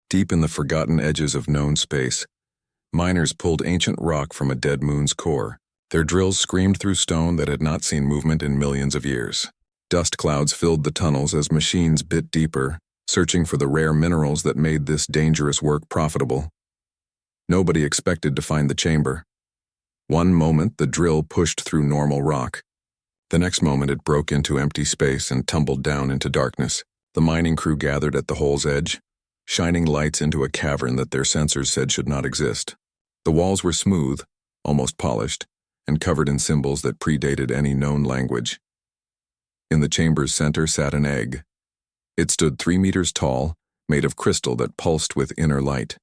Deep in the forgotten edges of known space, miners pulled ancient rock from a dead moon's core. Their drills screamed through stone that had not seen movement in millions of years. Dust clouds filled the tunnels as machines bit deeper, searching for the rare minerals that made this dangerous work profitable. Nobody expected to find the chamber. One moment, the drill pushed through normal rock. The next moment, it broke into empty space and tumbled down into darkness. The mining crew gathered at the hole's edge, shining lights into a cavern that their sensors said should not exist. The walls were smooth, almost polished, and covered in symbols that predated any known language. In the chamber's center sat an egg. It stood 3 meters tall, made of crystal that pulsed with inner light.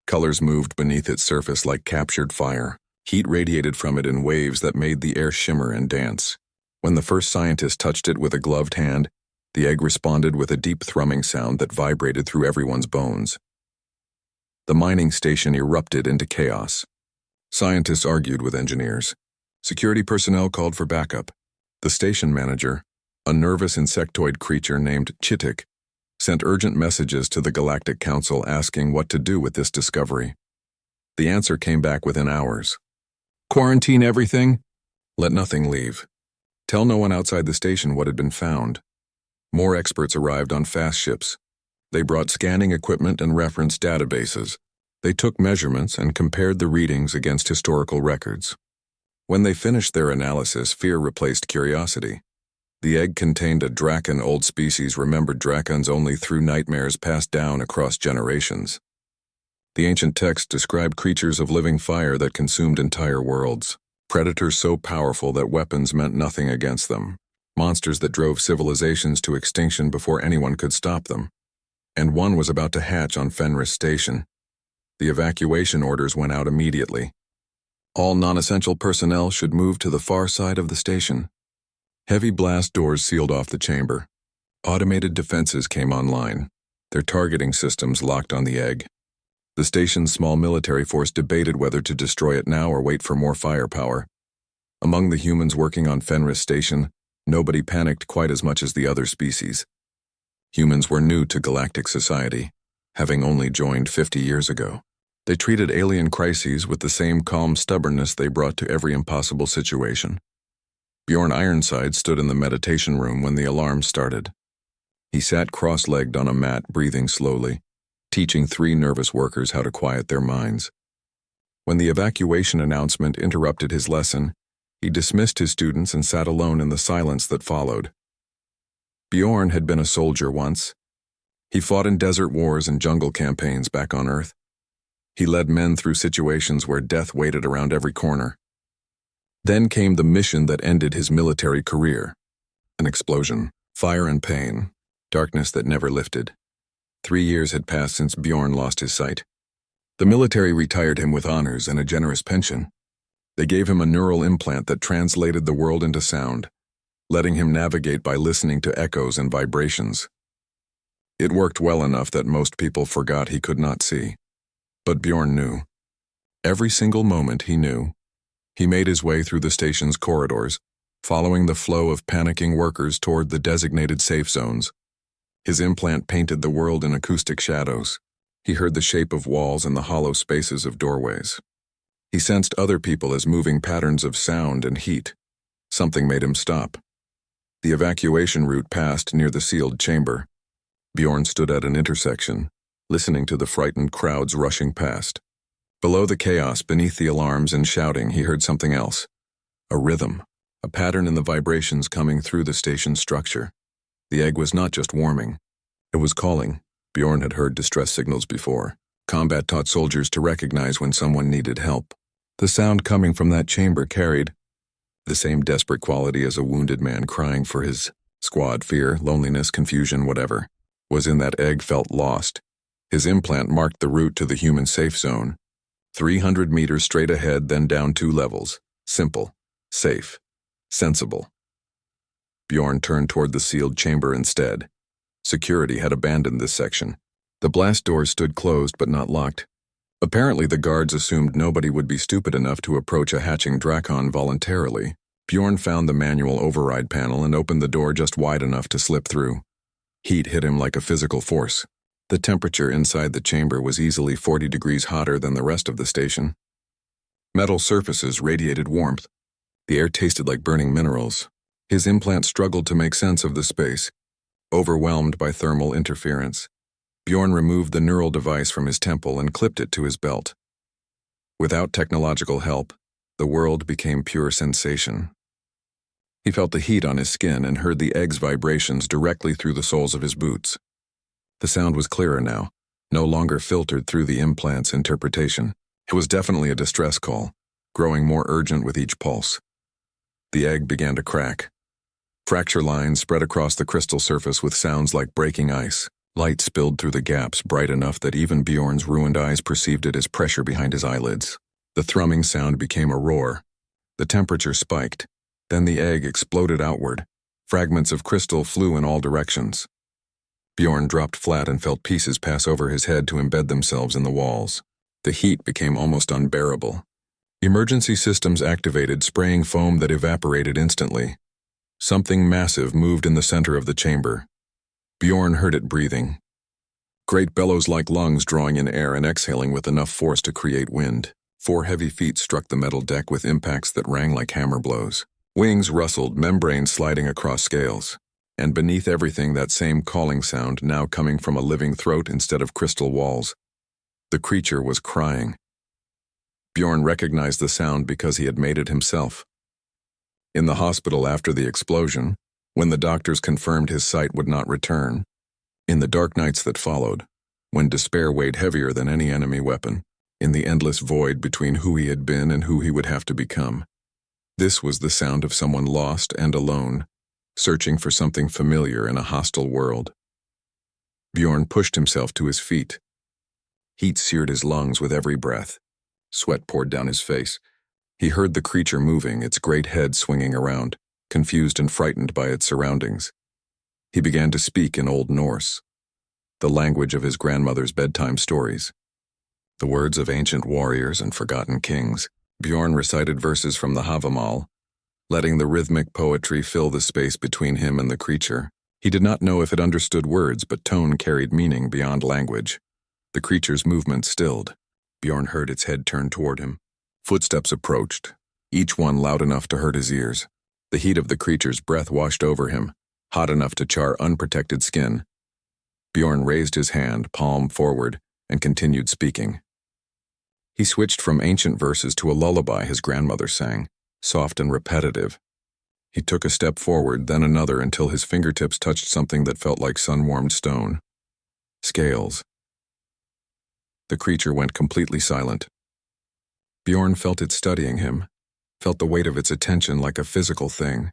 Colors moved beneath its surface like captured fire. Heat radiated from it in waves that made the air shimmer and dance. When the first scientist touched it with a gloved hand, the egg responded with a deep thrumming sound that vibrated through everyone's bones. The mining station erupted into chaos. Scientists argued with engineers. Security personnel called for backup. The station manager, a nervous insectoid creature named Chitik, sent urgent messages to the Galactic Council asking what to do with this discovery. The answer came back within hours. Quarantine everything. Let nothing leave. Tell no one outside the station what had been found. More experts arrived on fast ships. They brought scanning equipment and reference databases. They took measurements and compared the readings against historical records. When they finished their analysis, fear replaced curiosity. The egg contained a Draken old species remembered Drakons only through nightmares passed down across generations. The ancient text described creatures of living fire that consumed entire worlds, predators so powerful that weapons meant nothing against them, monsters that drove civilizations to extinction before anyone could stop them. And one was about to hatch on Fenris Station. The evacuation orders went out immediately. All non-essential personnel should move to the far side of the station. Heavy blast doors sealed off the chamber. Automated defenses came online, their targeting systems locked on the egg. The station's small military force debated whether to destroy it now or wait for more firepower. Among the humans working on Fenris Station, nobody panicked quite as much as the other species. Humans were new to galactic society, having only joined 50 years ago. They treated alien crises with the same calm stubbornness they brought to every impossible situation. Bjorn Ironside stood in the meditation room when the alarm started. He sat cross-legged on a mat, breathing slowly, teaching 3 nervous workers how to quiet their minds. When the evacuation announcement interrupted his lesson, he dismissed his students and sat alone in the silence that followed. Bjorn had been a soldier once. He fought in desert wars and jungle campaigns back on Earth. He led men through situations where death waited around every corner. Then came the mission that ended his military career. An explosion, fire and pain, darkness that never lifted. 3 years had passed since Bjorn lost his sight. The military retired him with honors and a generous pension. They gave him a neural implant that translated the world into sound, letting him navigate by listening to echoes and vibrations. It worked well enough that most people forgot he could not see. But Bjorn knew. Every single moment he knew. He made his way through the station's corridors, following the flow of panicking workers toward the designated safe zones. His implant painted the world in acoustic shadows. He heard the shape of walls and the hollow spaces of doorways. He sensed other people as moving patterns of sound and heat. Something made him stop. The evacuation route passed near the sealed chamber. Bjorn stood at an intersection, listening to the frightened crowds rushing past. Below the chaos, beneath the alarms and shouting, he heard something else. A rhythm, a pattern in the vibrations coming through the station's structure. The egg was not just warming. It was calling. Bjorn had heard distress signals before. Combat taught soldiers to recognize when someone needed help. The sound coming from that chamber carried the same desperate quality as a wounded man crying for his squad. Fear, loneliness, confusion, whatever was in that egg felt lost. His implant marked the route to the human safe zone. 300 meters straight ahead, then down 2 levels. Simple, safe, sensible. Bjorn turned toward the sealed chamber instead. Security had abandoned this section. The blast doors stood closed but not locked. Apparently the guards assumed nobody would be stupid enough to approach a hatching Drakon voluntarily. Bjorn found the manual override panel and opened the door just wide enough to slip through. Heat hit him like a physical force. The temperature inside the chamber was easily 40 degrees hotter than the rest of the station. Metal surfaces radiated warmth. The air tasted like burning minerals. His implant struggled to make sense of the space, overwhelmed by thermal interference. Bjorn removed the neural device from his temple and clipped it to his belt. Without technological help, the world became pure sensation. He felt the heat on his skin and heard the egg's vibrations directly through the soles of his boots. The sound was clearer now, no longer filtered through the implant's interpretation. It was definitely a distress call, growing more urgent with each pulse. The egg began to crack. Fracture lines spread across the crystal surface with sounds like breaking ice. Light spilled through the gaps, bright enough that even Bjorn's ruined eyes perceived it as pressure behind his eyelids. The thrumming sound became a roar. The temperature spiked. Then the egg exploded outward. Fragments of crystal flew in all directions. Bjorn dropped flat and felt pieces pass over his head to embed themselves in the walls. The heat became almost unbearable. Emergency systems activated, spraying foam that evaporated instantly. Something massive moved in the center of the chamber. Bjorn heard it breathing. Great bellows-like lungs drawing in air and exhaling with enough force to create wind. 4 heavy feet struck the metal deck with impacts that rang like hammer blows. Wings rustled, membranes sliding across scales. And beneath everything, that same calling sound, now coming from a living throat instead of crystal walls. The creature was crying. Bjorn recognized the sound because he had made it himself. In the hospital after the explosion, when the doctors confirmed his sight would not return, in the dark nights that followed, when despair weighed heavier than any enemy weapon, in the endless void between who he had been and who he would have to become. This was the sound of someone lost and alone, searching for something familiar in a hostile world. Bjorn pushed himself to his feet. Heat seared his lungs with every breath. Sweat poured down his face. He heard the creature moving, its great head swinging around, confused and frightened by its surroundings. He began to speak in Old Norse, the language of his grandmother's bedtime stories. The words of ancient warriors and forgotten kings. Bjorn recited verses from the Havamal, letting the rhythmic poetry fill the space between him and the creature. He did not know if it understood words, but tone carried meaning beyond language. The creature's movement stilled. Bjorn heard its head turn toward him. Footsteps approached, each one loud enough to hurt his ears. The heat of the creature's breath washed over him, hot enough to char unprotected skin. Bjorn raised his hand, palm forward, and continued speaking. He switched from ancient verses to a lullaby his grandmother sang, soft and repetitive. He took a step forward, then another, until his fingertips touched something that felt like sun-warmed stone. Scales. The creature went completely silent. Bjorn felt it studying him, felt the weight of its attention like a physical thing.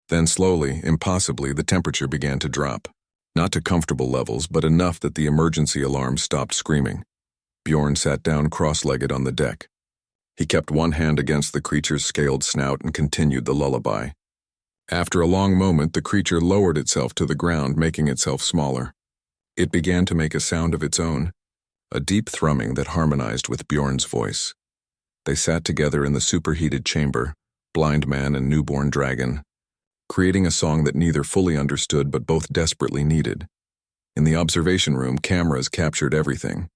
Then slowly, impossibly, the temperature began to drop. Not to comfortable levels, but enough that the emergency alarm stopped screaming. Bjorn sat down cross-legged on the deck. He kept one hand against the creature's scaled snout and continued the lullaby. After a long moment, the creature lowered itself to the ground, making itself smaller. It began to make a sound of its own, a deep thrumming that harmonized with Bjorn's voice. They sat together in the superheated chamber, blind man and newborn dragon, creating a song that neither fully understood but both desperately needed. In the observation room, cameras captured everything.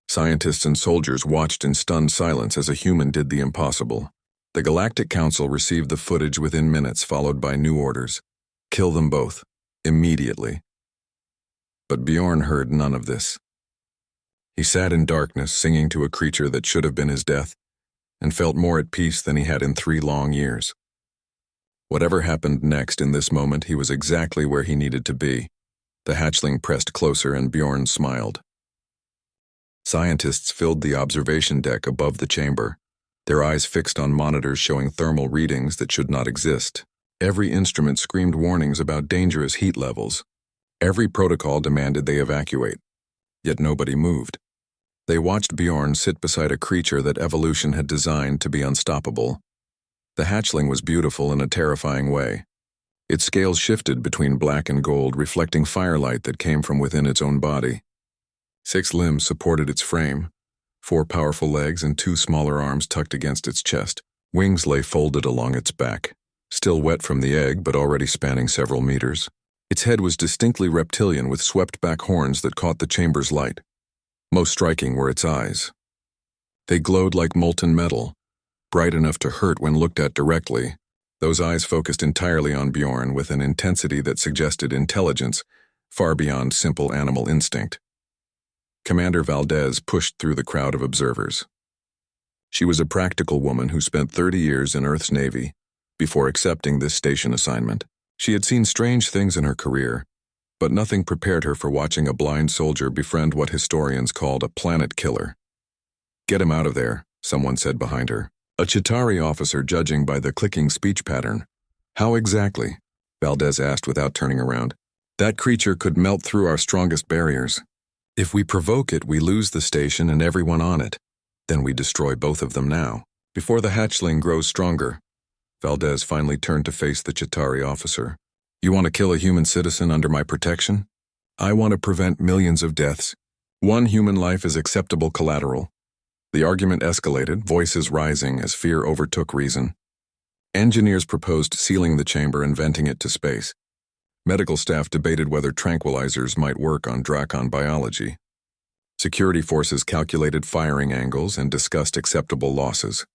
Scientists and soldiers watched in stunned silence as a human did the impossible. The Galactic Council received the footage within minutes, followed by new orders. Kill them both, immediately. But Bjorn heard none of this. He sat in darkness, singing to a creature that should have been his death, and felt more at peace than he had in 3 long years. Whatever happened next, in this moment, he was exactly where he needed to be. The hatchling pressed closer and Bjorn smiled. Scientists filled the observation deck above the chamber, their eyes fixed on monitors showing thermal readings that should not exist. Every instrument screamed warnings about dangerous heat levels. Every protocol demanded they evacuate. Yet nobody moved. They watched Bjorn sit beside a creature that evolution had designed to be unstoppable. The hatchling was beautiful in a terrifying way. Its scales shifted between black and gold, reflecting firelight that came from within its own body. 6 limbs supported its frame, 4 powerful legs and 2 smaller arms tucked against its chest. Wings lay folded along its back, still wet from the egg but already spanning several meters. Its head was distinctly reptilian with swept-back horns that caught the chamber's light. Most striking were its eyes. They glowed like molten metal, bright enough to hurt when looked at directly. Those eyes focused entirely on Bjorn with an intensity that suggested intelligence far beyond simple animal instinct. Commander Valdez pushed through the crowd of observers. She was a practical woman who spent 30 years in Earth's Navy before accepting this station assignment. She had seen strange things in her career, but nothing prepared her for watching a blind soldier befriend what historians called a planet killer. "Get him out of there," someone said behind her. A Chitauri officer judging by the clicking speech pattern. "How exactly?" Valdez asked without turning around. "That creature could melt through our strongest barriers. If we provoke it, we lose the station and everyone on it. Then we destroy both of them now, before the hatchling grows stronger." Valdez finally turned to face the Chitauri officer. "You want to kill a human citizen under my protection? I want to prevent millions of deaths. One human life is acceptable collateral." The argument escalated, voices rising as fear overtook reason. Engineers proposed sealing the chamber and venting it to space. Medical staff debated whether tranquilizers might work on Drakon biology. Security forces calculated firing angles and discussed acceptable losses.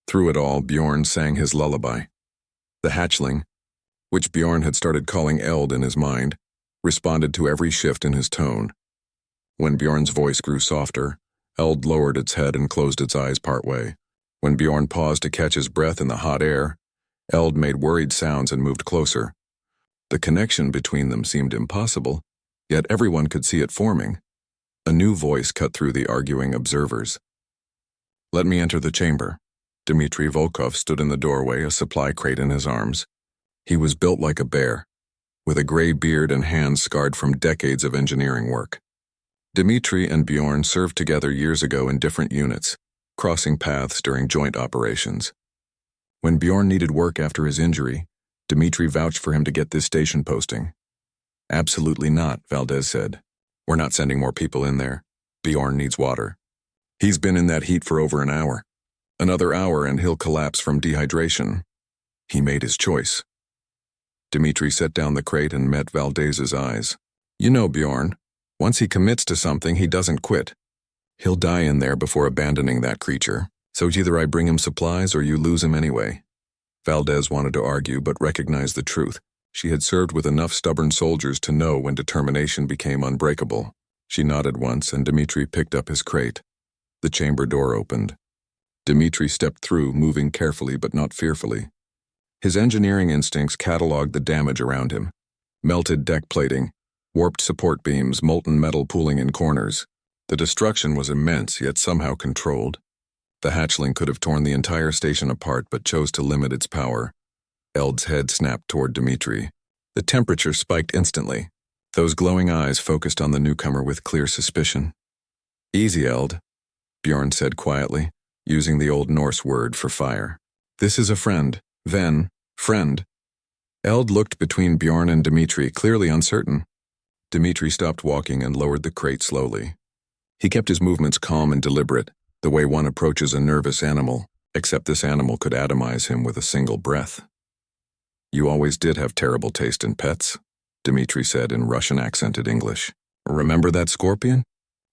Through it all, Bjorn sang his lullaby. The hatchling, which Bjorn had started calling Eld in his mind, responded to every shift in his tone. When Bjorn's voice grew softer, Eld lowered its head and closed its eyes partway. When Bjorn paused to catch his breath in the hot air, Eld made worried sounds and moved closer. The connection between them seemed impossible, yet everyone could see it forming. A new voice cut through the arguing observers. "Let me enter the chamber." Dmitry Volkov stood in the doorway, a supply crate in his arms. He was built like a bear, with a gray beard and hands scarred from decades of engineering work. Dmitry and Bjorn served together years ago in different units, crossing paths during joint operations. When Bjorn needed work after his injury, Dmitry vouched for him to get this station posting. "Absolutely not," Valdez said. "We're not sending more people in there. Bjorn needs water. He's been in that heat for over an hour. Another hour and he'll collapse from dehydration." He made his choice. Dmitry set down the crate and met Valdez's eyes. "You know Bjorn. Once he commits to something, he doesn't quit. He'll die in there before abandoning that creature. So either I bring him supplies or you lose him anyway." Valdez wanted to argue but recognized the truth. She had served with enough stubborn soldiers to know when determination became unbreakable. She nodded once and Dmitry picked up his crate. The chamber door opened. Dmitry stepped through, moving carefully but not fearfully. His engineering instincts cataloged the damage around him. Melted deck plating, warped support beams, molten metal pooling in corners. The destruction was immense, yet somehow controlled. The hatchling could have torn the entire station apart but chose to limit its power. Eld's head snapped toward Dmitry. The temperature spiked instantly. Those glowing eyes focused on the newcomer with clear suspicion. "Easy, Eld," Bjorn said quietly, using the old Norse word for fire. "This is a friend. Ven, friend." Eld looked between Bjorn and Dmitry, clearly uncertain. Dmitry stopped walking and lowered the crate slowly. He kept his movements calm and deliberate, the way one approaches a nervous animal, except this animal could atomize him with a single breath. "You always did have terrible taste in pets," Dmitry said in Russian-accented English. "Remember that scorpion?"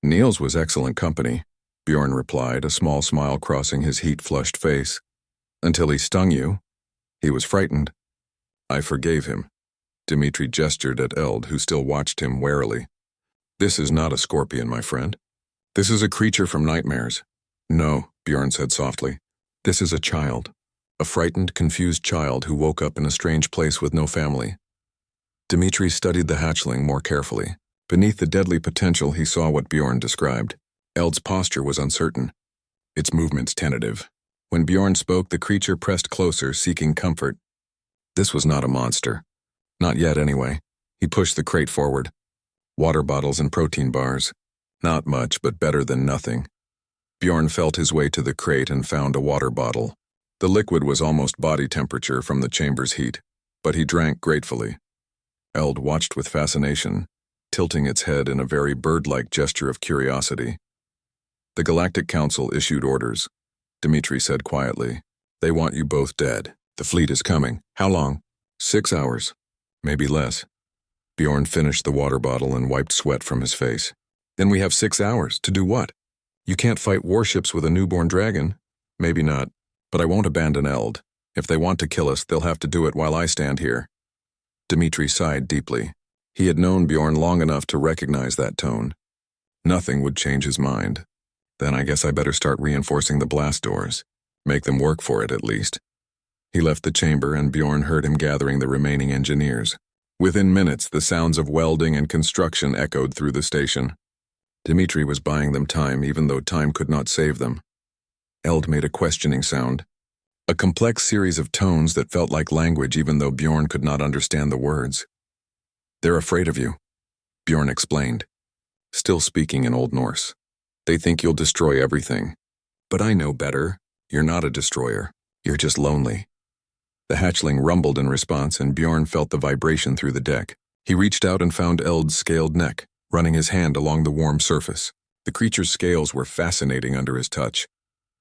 "Niels was excellent company," Bjorn replied, a small smile crossing his heat-flushed face. "Until he stung you. He was frightened. I forgave him." Dmitry gestured at Eld, who still watched him warily. "This is not a scorpion, my friend. This is a creature from nightmares." "No," Bjorn said softly. "This is a child. A frightened, confused child who woke up in a strange place with no family." Dmitry studied the hatchling more carefully. Beneath the deadly potential, he saw what Bjorn described. Eld's posture was uncertain, its movements tentative. When Bjorn spoke, the creature pressed closer, seeking comfort. This was not a monster. Not yet, anyway. He pushed the crate forward. Water bottles and protein bars. Not much, but better than nothing. Bjorn felt his way to the crate and found a water bottle. The liquid was almost body temperature from the chamber's heat, but he drank gratefully. Eld watched with fascination, tilting its head in a very bird-like gesture of curiosity. "The Galactic Council issued orders," Dmitry said quietly. "They want you both dead. The fleet is coming. How long?" "6 hours. Maybe less." Bjorn finished the water bottle and wiped sweat from his face. Then we have 6 hours. To do what? You can't fight warships with a newborn dragon. Maybe not, but I won't abandon Eld. If they want to kill us, they'll have to do it while I stand here. Dmitri sighed deeply. He had known Bjorn long enough to recognize that tone. Nothing would change his mind. Then I guess I better start reinforcing the blast doors. Make them work for it, at least. He left the chamber, and Bjorn heard him gathering the remaining engineers. Within minutes, the sounds of welding and construction echoed through the station. Dmitri was buying them time, even though time could not save them. Eld made a questioning sound. A complex series of tones that felt like language even though Bjorn could not understand the words. They're afraid of you, Bjorn explained, still speaking in Old Norse. They think you'll destroy everything. But I know better. You're not a destroyer. You're just lonely. The hatchling rumbled in response, and Bjorn felt the vibration through the deck. He reached out and found Eld's scaled neck, running his hand along the warm surface. The creature's scales were fascinating under his touch.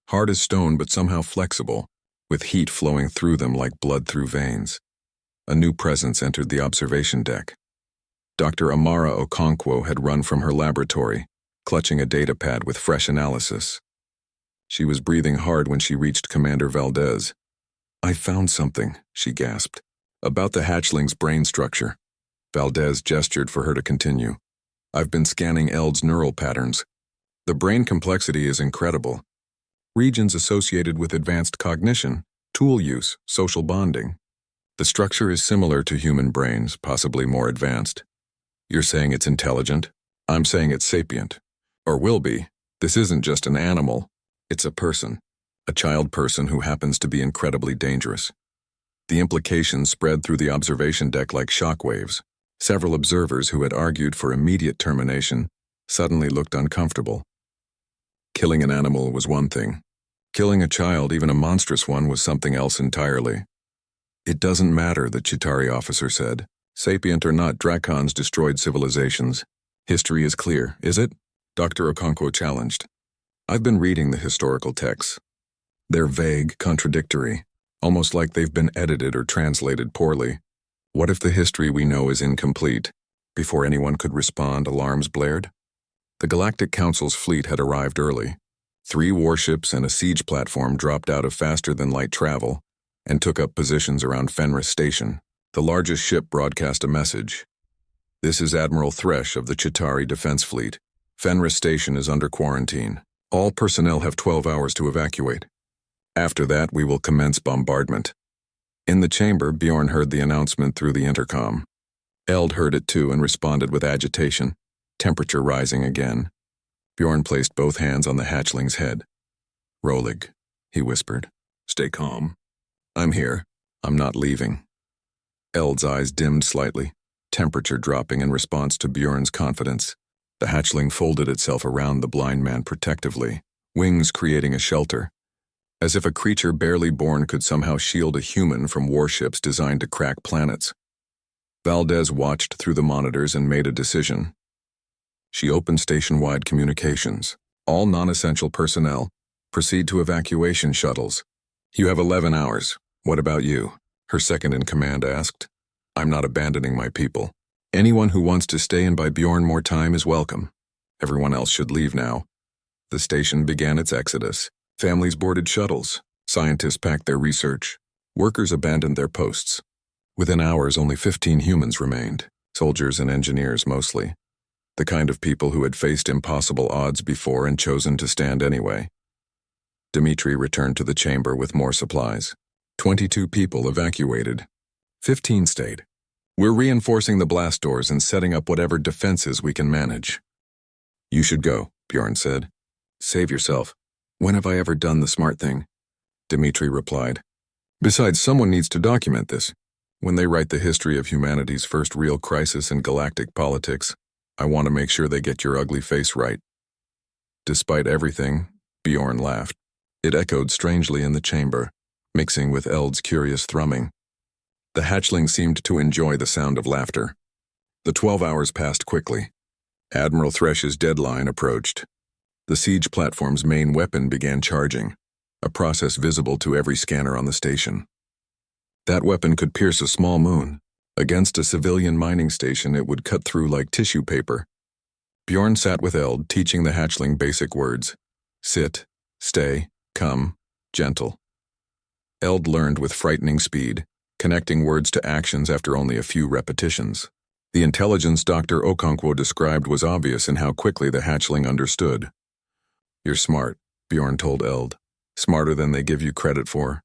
Hard as stone but somehow flexible, with heat flowing through them like blood through veins. A new presence entered the observation deck. Dr. Amara Okonkwo had run from her laboratory, clutching a data pad with fresh analysis. She was breathing hard when she reached Commander Valdez. I found something, she gasped, about the hatchling's brain structure. Valdez gestured for her to continue. I've been scanning Eld's neural patterns. The brain complexity is incredible. Regions associated with advanced cognition, tool use, social bonding. The structure is similar to human brains, possibly more advanced. You're saying it's intelligent? I'm saying it's sapient. Or will be. This isn't just an animal. It's a person. A child person who happens to be incredibly dangerous. The implications spread through the observation deck like shockwaves. Several observers who had argued for immediate termination suddenly looked uncomfortable. Killing an animal was one thing. Killing a child, even a monstrous one, was something else entirely. It doesn't matter, the Chitauri officer said. Sapient or not, Dracons destroyed civilizations. History is clear, is it? Dr. Okonkwo challenged. I've been reading the historical texts. They're vague, contradictory, almost like they've been edited or translated poorly. What if the history we know is incomplete? Before anyone could respond, alarms blared. The Galactic Council's fleet had arrived early. 3 warships and a siege platform dropped out of faster-than-light travel and took up positions around Fenris Station. The largest ship broadcast a message. This is Admiral Thresh of the Chitauri Defense Fleet. Fenris Station is under quarantine. All personnel have 12 hours to evacuate. After that, we will commence bombardment. In the chamber, Bjorn heard the announcement through the intercom. Eld heard it too and responded with agitation, temperature rising again. Bjorn placed both hands on the hatchling's head. Rolig, he whispered. Stay calm. I'm here. I'm not leaving. Eld's eyes dimmed slightly, temperature dropping in response to Bjorn's confidence. The hatchling folded itself around the blind man protectively, wings creating a shelter. As if a creature barely born could somehow shield a human from warships designed to crack planets. Valdez watched through the monitors and made a decision. She opened station-wide communications. All non-essential personnel, proceed to evacuation shuttles. You have 11 hours. What about you? Her second-in-command asked. I'm not abandoning my people. Anyone who wants to stay and buy Bjorn more time is welcome. Everyone else should leave now. The station began its exodus. Families boarded shuttles. Scientists packed their research. Workers abandoned their posts. Within hours, only 15 humans remained, soldiers and engineers mostly. The kind of people who had faced impossible odds before and chosen to stand anyway. Dmitri returned to the chamber with more supplies. 22 people evacuated. 15 stayed. We're reinforcing the blast doors and setting up whatever defenses we can manage. You should go, Bjorn said. Save yourself. When have I ever done the smart thing? Dmitri replied. Besides, someone needs to document this. When they write the history of humanity's first real crisis in galactic politics, I want to make sure they get your ugly face right. Despite everything, Bjorn laughed. It echoed strangely in the chamber, mixing with Eld's curious thrumming. The hatchling seemed to enjoy the sound of laughter. The 12 hours passed quickly. Admiral Thresh's deadline approached. The siege platform's main weapon began charging, a process visible to every scanner on the station. That weapon could pierce a small moon, Against a civilian mining station, it would cut through like tissue paper. Bjorn sat with Eld, teaching the hatchling basic words. Sit, stay, come, gentle. Eld learned with frightening speed, connecting words to actions after only a few repetitions. The intelligence Dr. Okonkwo described was obvious in how quickly the hatchling understood. You're smart, Bjorn told Eld. Smarter than they give you credit for.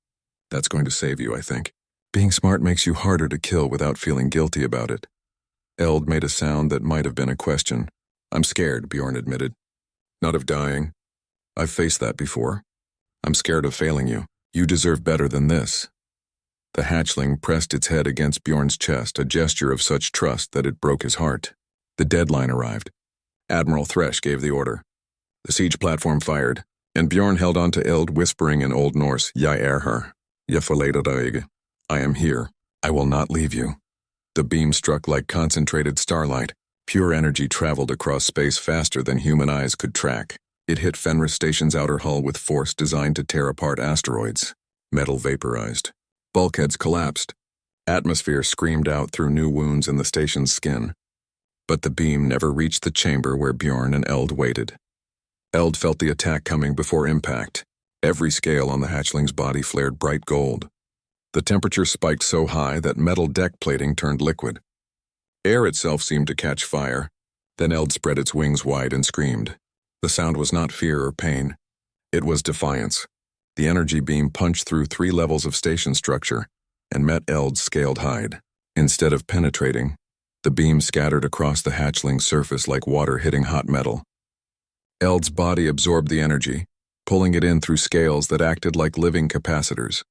That's going to save you, I think. Being smart makes you harder to kill without feeling guilty about it. Eld made a sound that might have been a question. I'm scared, Bjorn admitted. Not of dying. I've faced that before. I'm scared of failing you. You deserve better than this. The hatchling pressed its head against Bjorn's chest, a gesture of such trust that it broke his heart. The deadline arrived. Admiral Thresh gave the order. The siege platform fired, and Bjorn held on to Eld, whispering in Old Norse, Jeg her. Jeg forlater dig. I am here. I will not leave you. The beam struck like concentrated starlight. Pure energy traveled across space faster than human eyes could track. It hit Fenris Station's outer hull with force designed to tear apart asteroids. Metal vaporized. Bulkheads collapsed. Atmosphere screamed out through new wounds in the station's skin. But the beam never reached the chamber where Bjorn and Eld waited. Eld felt the attack coming before impact. Every scale on the hatchling's body flared bright gold. The temperature spiked so high that metal deck plating turned liquid. Air itself seemed to catch fire. Then Eld spread its wings wide and screamed. The sound was not fear or pain. It was defiance. The energy beam punched through 3 levels of station structure and met Eld's scaled hide. Instead of penetrating, the beam scattered across the hatchling's surface like water hitting hot metal. Eld's body absorbed the energy, pulling it in through scales that acted like living capacitors.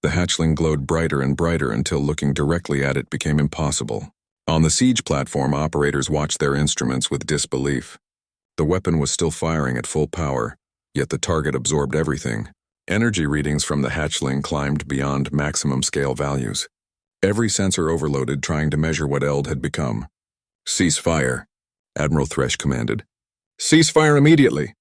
The hatchling glowed brighter and brighter until looking directly at it became impossible. On the siege platform, operators watched their instruments with disbelief. The weapon was still firing at full power, yet the target absorbed everything. Energy readings from the hatchling climbed beyond maximum scale values. Every sensor overloaded, trying to measure what Eld had become. Cease fire, Admiral Thresh commanded. Cease fire immediately!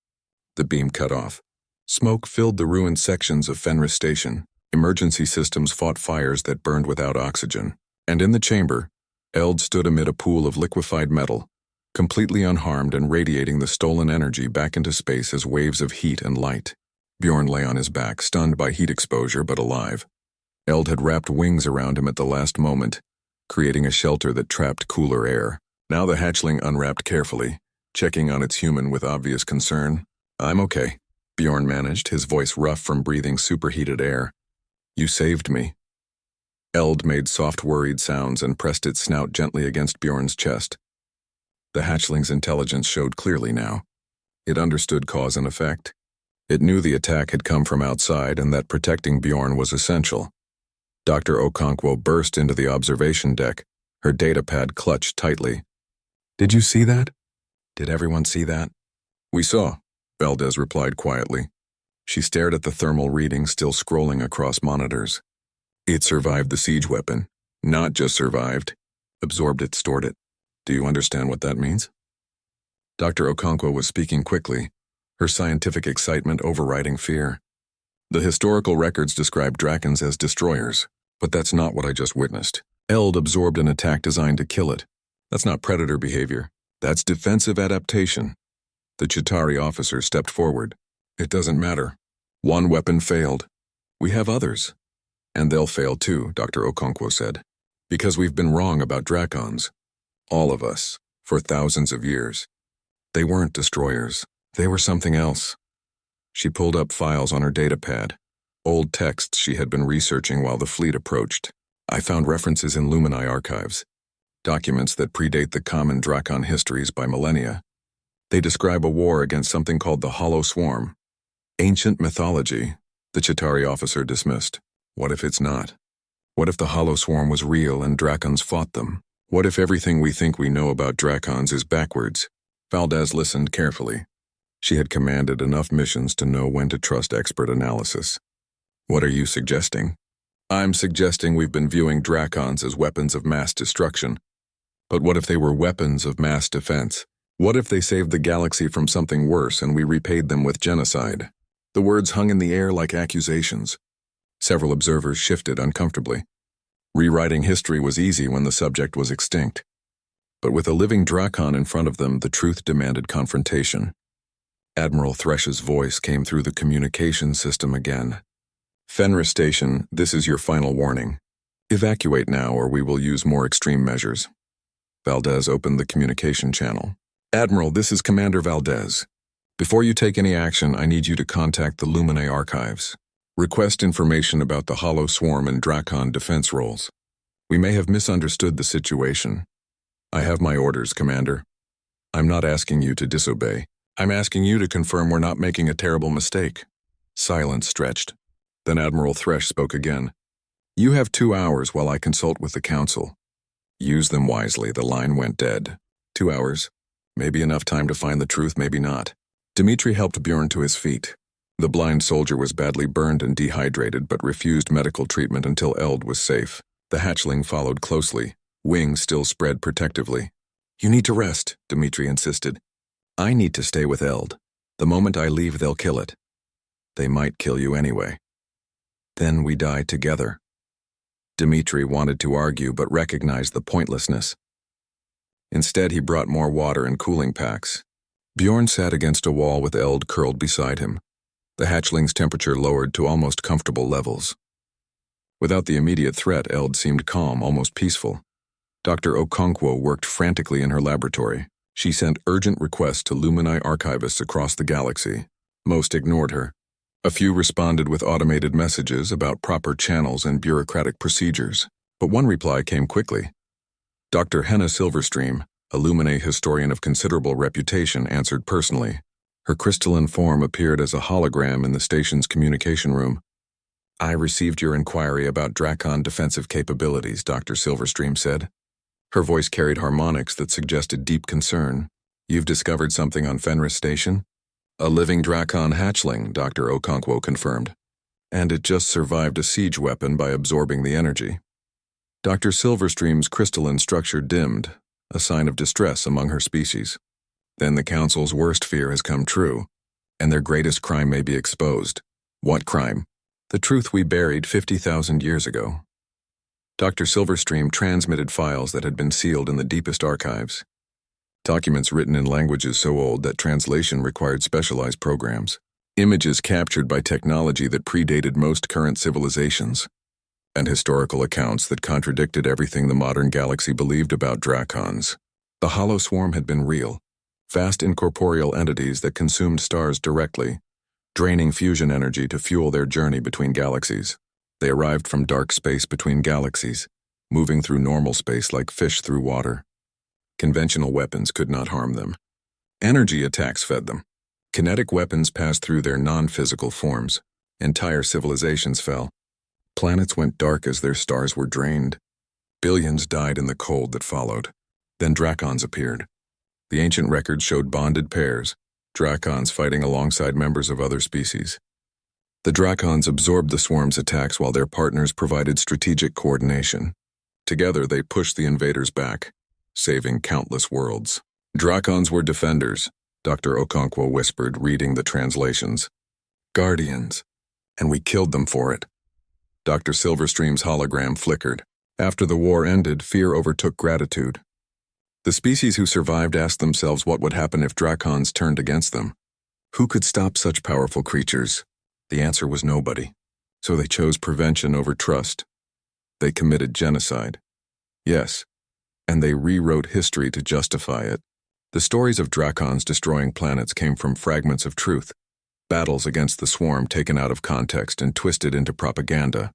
The beam cut off. Smoke filled the ruined sections of Fenris Station. Emergency systems fought fires that burned without oxygen. And in the chamber, Eld stood amid a pool of liquefied metal, completely unharmed and radiating the stolen energy back into space as waves of heat and light. Bjorn lay on his back, stunned by heat exposure but alive. Eld had wrapped wings around him at the last moment, creating a shelter that trapped cooler air. Now the hatchling unwrapped carefully, checking on its human with obvious concern. I'm okay, Bjorn managed, his voice rough from breathing superheated air. You saved me. Eld made soft worried sounds and pressed its snout gently against Bjorn's chest. The hatchling's intelligence showed clearly now. It understood cause and effect. It knew the attack had come from outside and that protecting Bjorn was essential. Dr. Okonkwo burst into the observation deck, her datapad clutched tightly. Did you see that? Did everyone see that? We saw, Valdez replied quietly. She stared at the thermal readings still scrolling across monitors. It survived the siege weapon. Not just survived. Absorbed it, stored it. Do you understand what that means? Dr. Okonkwo was speaking quickly, her scientific excitement overriding fear. The historical records describe Drakons as destroyers, but that's not what I just witnessed. Eld absorbed an attack designed to kill it. That's not predator behavior. That's defensive adaptation. The Chitauri officer stepped forward. It doesn't matter. One weapon failed. We have others. And they'll fail too, Dr. Okonkwo said. Because we've been wrong about Drakons. All of us, for thousands of years. They weren't destroyers. They were something else. She pulled up files on her datapad, old texts she had been researching while the fleet approached. I found references in Lumini archives, documents that predate the common Drakon histories by millennia. They describe a war against something called the Hollow Swarm. Ancient mythology, the Chitauri officer dismissed. What if it's not? What if the Hollow Swarm was real and Drakons fought them? What if everything we think we know about Drakons is backwards? Valdez listened carefully. She had commanded enough missions to know when to trust expert analysis. What are you suggesting? I'm suggesting we've been viewing Drakons as weapons of mass destruction. But what if they were weapons of mass defense? What if they saved the galaxy from something worse and we repaid them with genocide? The words hung in the air like accusations. Several observers shifted uncomfortably. Rewriting history was easy when the subject was extinct. But with a living Drakon in front of them, the truth demanded confrontation. Admiral Thresh's voice came through the communication system again. "Fenris Station, this is your final warning. Evacuate now or we will use more extreme measures." Valdez opened the communication channel. "Admiral, this is Commander Valdez. Before you take any action, I need you to contact the Luminae archives. Request information about the Hollow Swarm and Drakon defense roles. We may have misunderstood the situation. I have my orders, Commander. I'm not asking you to disobey. I'm asking you to confirm we're not making a terrible mistake." Silence stretched. Then Admiral Thresh spoke again. "You have 2 hours while I consult with the Council. Use them wisely." The line went dead. 2 hours. Maybe enough time to find the truth, maybe not. Dmitri helped Bjorn to his feet. The blind soldier was badly burned and dehydrated but refused medical treatment until Eld was safe. The hatchling followed closely, wings still spread protectively. "You need to rest," Dmitri insisted. "I need to stay with Eld. The moment I leave, they'll kill it. They might kill you anyway. Then we die together." Dmitri wanted to argue but recognized the pointlessness. Instead, he brought more water and cooling packs. Bjorn sat against a wall with Eld curled beside him. The hatchling's temperature lowered to almost comfortable levels. Without the immediate threat, Eld seemed calm, almost peaceful. Dr. Okonkwo worked frantically in her laboratory. She sent urgent requests to Luminae archivists across the galaxy. Most ignored her. A few responded with automated messages about proper channels and bureaucratic procedures. But one reply came quickly. Dr. Henna Silverstream, a Luminae historian of considerable reputation, answered personally. Her crystalline form appeared as a hologram in the station's communication room. "I received your inquiry about Drakon defensive capabilities," Dr. Silverstream said. Her voice carried harmonics that suggested deep concern. "You've discovered something on Fenris Station?" "A living Drakon hatchling," Dr. Okonkwo confirmed. "And it just survived a siege weapon by absorbing the energy." Dr. Silverstream's crystalline structure dimmed, a sign of distress among her species. "Then the Council's worst fear has come true, and their greatest crime may be exposed." "What crime?" "The truth we buried 50,000 years ago." Dr. Silverstream transmitted files that had been sealed in the deepest archives. Documents written in languages so old that translation required specialized programs. Images captured by technology that predated most current civilizations. And historical accounts that contradicted everything the modern galaxy believed about Drakons. The Hollow Swarm had been real. Vast incorporeal entities that consumed stars directly, draining fusion energy to fuel their journey between galaxies. They arrived from dark space between galaxies, moving through normal space like fish through water. Conventional weapons could not harm them. Energy attacks fed them. Kinetic weapons passed through their non-physical forms. Entire civilizations fell. Planets went dark as their stars were drained. Billions died in the cold that followed. Then Drakons appeared. The ancient records showed bonded pairs, Drakons fighting alongside members of other species. The Drakons absorbed the swarm's attacks while their partners provided strategic coordination. Together they pushed the invaders back, saving countless worlds. Drakons were defenders, Dr. Okonkwo whispered, reading the translations. Guardians. And we killed them for it. Dr. Silverstream's hologram flickered. After the war ended, fear overtook gratitude. The species who survived asked themselves what would happen if Drakons turned against them. Who could stop such powerful creatures? The answer was nobody. So they chose prevention over trust. They committed genocide. Yes, and they rewrote history to justify it. The stories of Drakons destroying planets came from fragments of truth, battles against the swarm taken out of context and twisted into propaganda.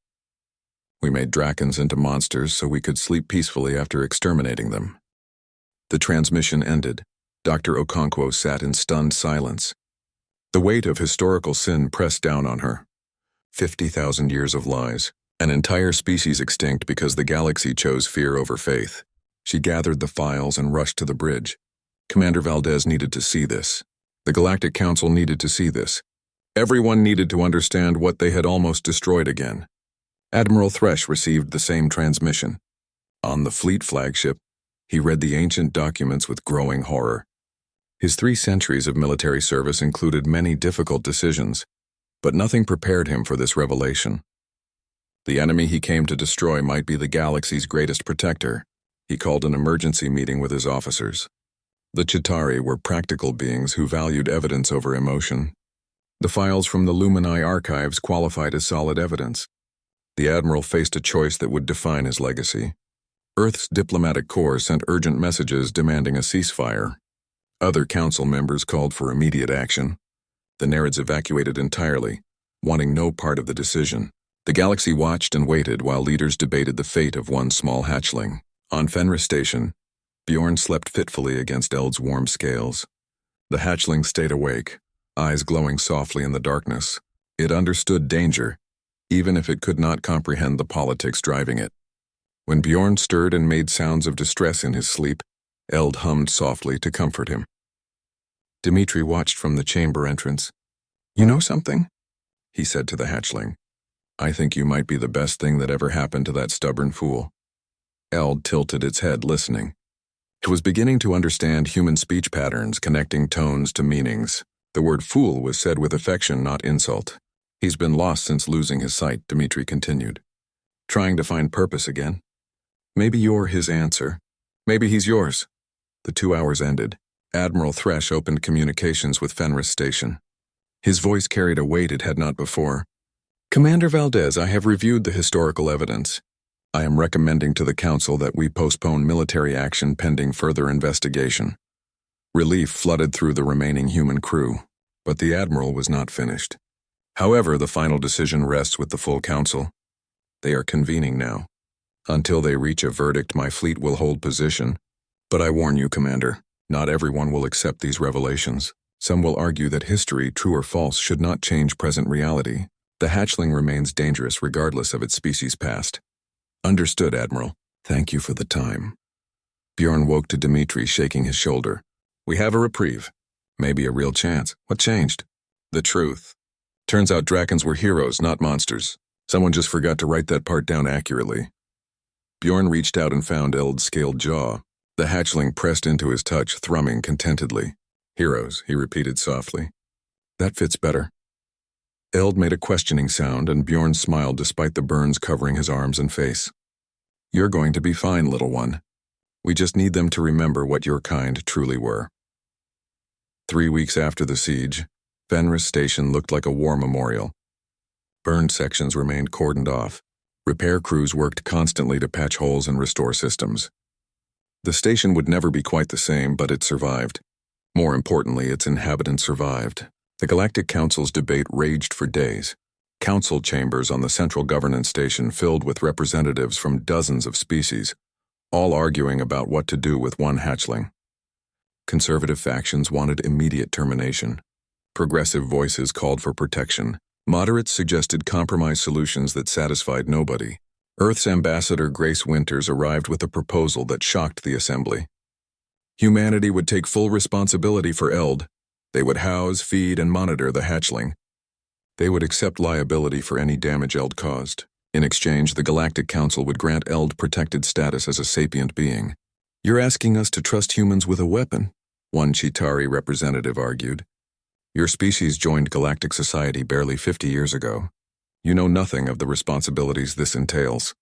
We made Drakons into monsters so we could sleep peacefully after exterminating them. The transmission ended. Dr. Okonkwo sat in stunned silence. The weight of historical sin pressed down on her. 50,000 years of lies, an entire species extinct because the galaxy chose fear over faith. She gathered the files and rushed to the bridge. Commander Valdez needed to see this. The Galactic Council needed to see this. Everyone needed to understand what they had almost destroyed again. Admiral Thresh received the same transmission. On the fleet flagship, he read the ancient documents with growing horror. His 3 centuries of military service included many difficult decisions, but nothing prepared him for this revelation. The enemy he came to destroy might be the galaxy's greatest protector. He called an emergency meeting with his officers. The Chitauri were practical beings who valued evidence over emotion. The files from the Lumini archives qualified as solid evidence. The Admiral faced a choice that would define his legacy. Earth's diplomatic corps sent urgent messages demanding a ceasefire. Other council members called for immediate action. The Nerds evacuated entirely, wanting no part of the decision. The galaxy watched and waited while leaders debated the fate of one small hatchling. On Fenris Station, Bjorn slept fitfully against Eld's warm scales. The hatchling stayed awake, eyes glowing softly in the darkness. It understood danger, even if it could not comprehend the politics driving it. When Bjorn stirred and made sounds of distress in his sleep, Eld hummed softly to comfort him. Dmitri watched from the chamber entrance. "You know something?" he said to the hatchling. "I think you might be the best thing that ever happened to that stubborn fool." Eld tilted its head, listening. It was beginning to understand human speech patterns, connecting tones to meanings. The word fool was said with affection, not insult. "He's been lost since losing his sight," Dmitri continued. "Trying to find purpose again. Maybe you're his answer. Maybe he's yours." The 2 hours ended. Admiral Thresh opened communications with Fenris Station. His voice carried a weight it had not before. "Commander Valdez, I have reviewed the historical evidence. I am recommending to the Council that we postpone military action pending further investigation." Relief flooded through the remaining human crew, but the Admiral was not finished. "However, the final decision rests with the full Council. They are convening now. Until they reach a verdict, my fleet will hold position. But I warn you, Commander, not everyone will accept these revelations. Some will argue that history, true or false, should not change present reality. The hatchling remains dangerous regardless of its species past." "Understood, Admiral. Thank you for the time." Bjorn woke to Dmitri, shaking his shoulder. "We have a reprieve. Maybe a real chance. What changed?" "The truth. Turns out Drakons were heroes, not monsters. Someone just forgot to write that part down accurately." Bjorn reached out and found Eld's scaled jaw. The hatchling pressed into his touch, thrumming contentedly. "Heroes," he repeated softly. "That fits better." Eld made a questioning sound, and Bjorn smiled despite the burns covering his arms and face. "You're going to be fine, little one. We just need them to remember what your kind truly were." 3 weeks after the siege, Fenris Station looked like a war memorial. Burned sections remained cordoned off. Repair crews worked constantly to patch holes and restore systems. The station would never be quite the same, but it survived. More importantly, its inhabitants survived. The Galactic Council's debate raged for days. Council chambers on the central governance station filled with representatives from dozens of species, all arguing about what to do with one hatchling. Conservative factions wanted immediate termination. Progressive voices called for protection. Moderates suggested compromise solutions that satisfied nobody. Earth's ambassador Grace Winters arrived with a proposal that shocked the assembly. Humanity would take full responsibility for Eld. They would house, feed, and monitor the hatchling. They would accept liability for any damage Eld caused. In exchange, the Galactic Council would grant Eld protected status as a sapient being. "You're asking us to trust humans with a weapon," one Chitauri representative argued. "Your species joined galactic society barely 50 years ago. You know nothing of the responsibilities this entails."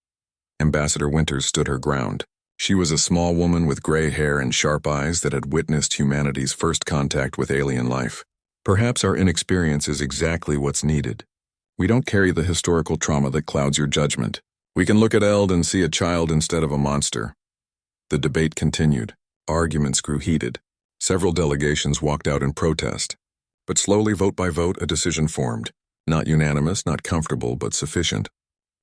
Ambassador Winters stood her ground. She was a small woman with gray hair and sharp eyes that had witnessed humanity's first contact with alien life. "Perhaps our inexperience is exactly what's needed. We don't carry the historical trauma that clouds your judgment. We can look at Eld and see a child instead of a monster." The debate continued. Arguments grew heated. Several delegations walked out in protest. But slowly, vote by vote, a decision formed. Not unanimous, not comfortable, but sufficient.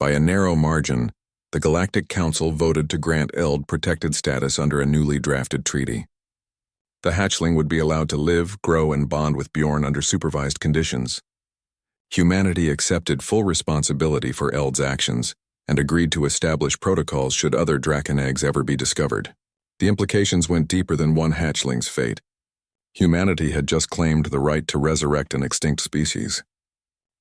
By a narrow margin, the Galactic Council voted to grant Eld protected status under a newly drafted treaty. The hatchling would be allowed to live, grow, and bond with Bjorn under supervised conditions. Humanity accepted full responsibility for Eld's actions and agreed to establish protocols should other Drakon eggs ever be discovered. The implications went deeper than one hatchling's fate. Humanity had just claimed the right to resurrect an extinct species.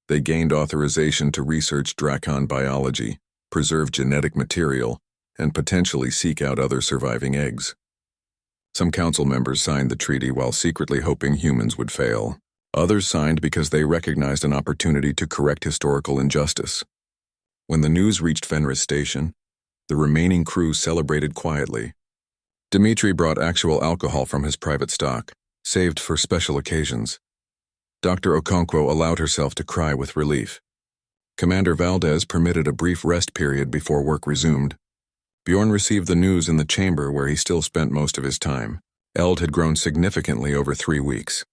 They gained authorization to research Drakon biology, preserve genetic material, and potentially seek out other surviving eggs. Some council members signed the treaty while secretly hoping humans would fail. Others signed because they recognized an opportunity to correct historical injustice. When the news reached Fenris Station, the remaining crew celebrated quietly. Dimitri brought actual alcohol from his private stock, saved for special occasions. Dr. Okonkwo allowed herself to cry with relief. Commander Valdez permitted a brief rest period before work resumed. Bjorn received the news in the chamber where he still spent most of his time. Eld had grown significantly over 3 weeks.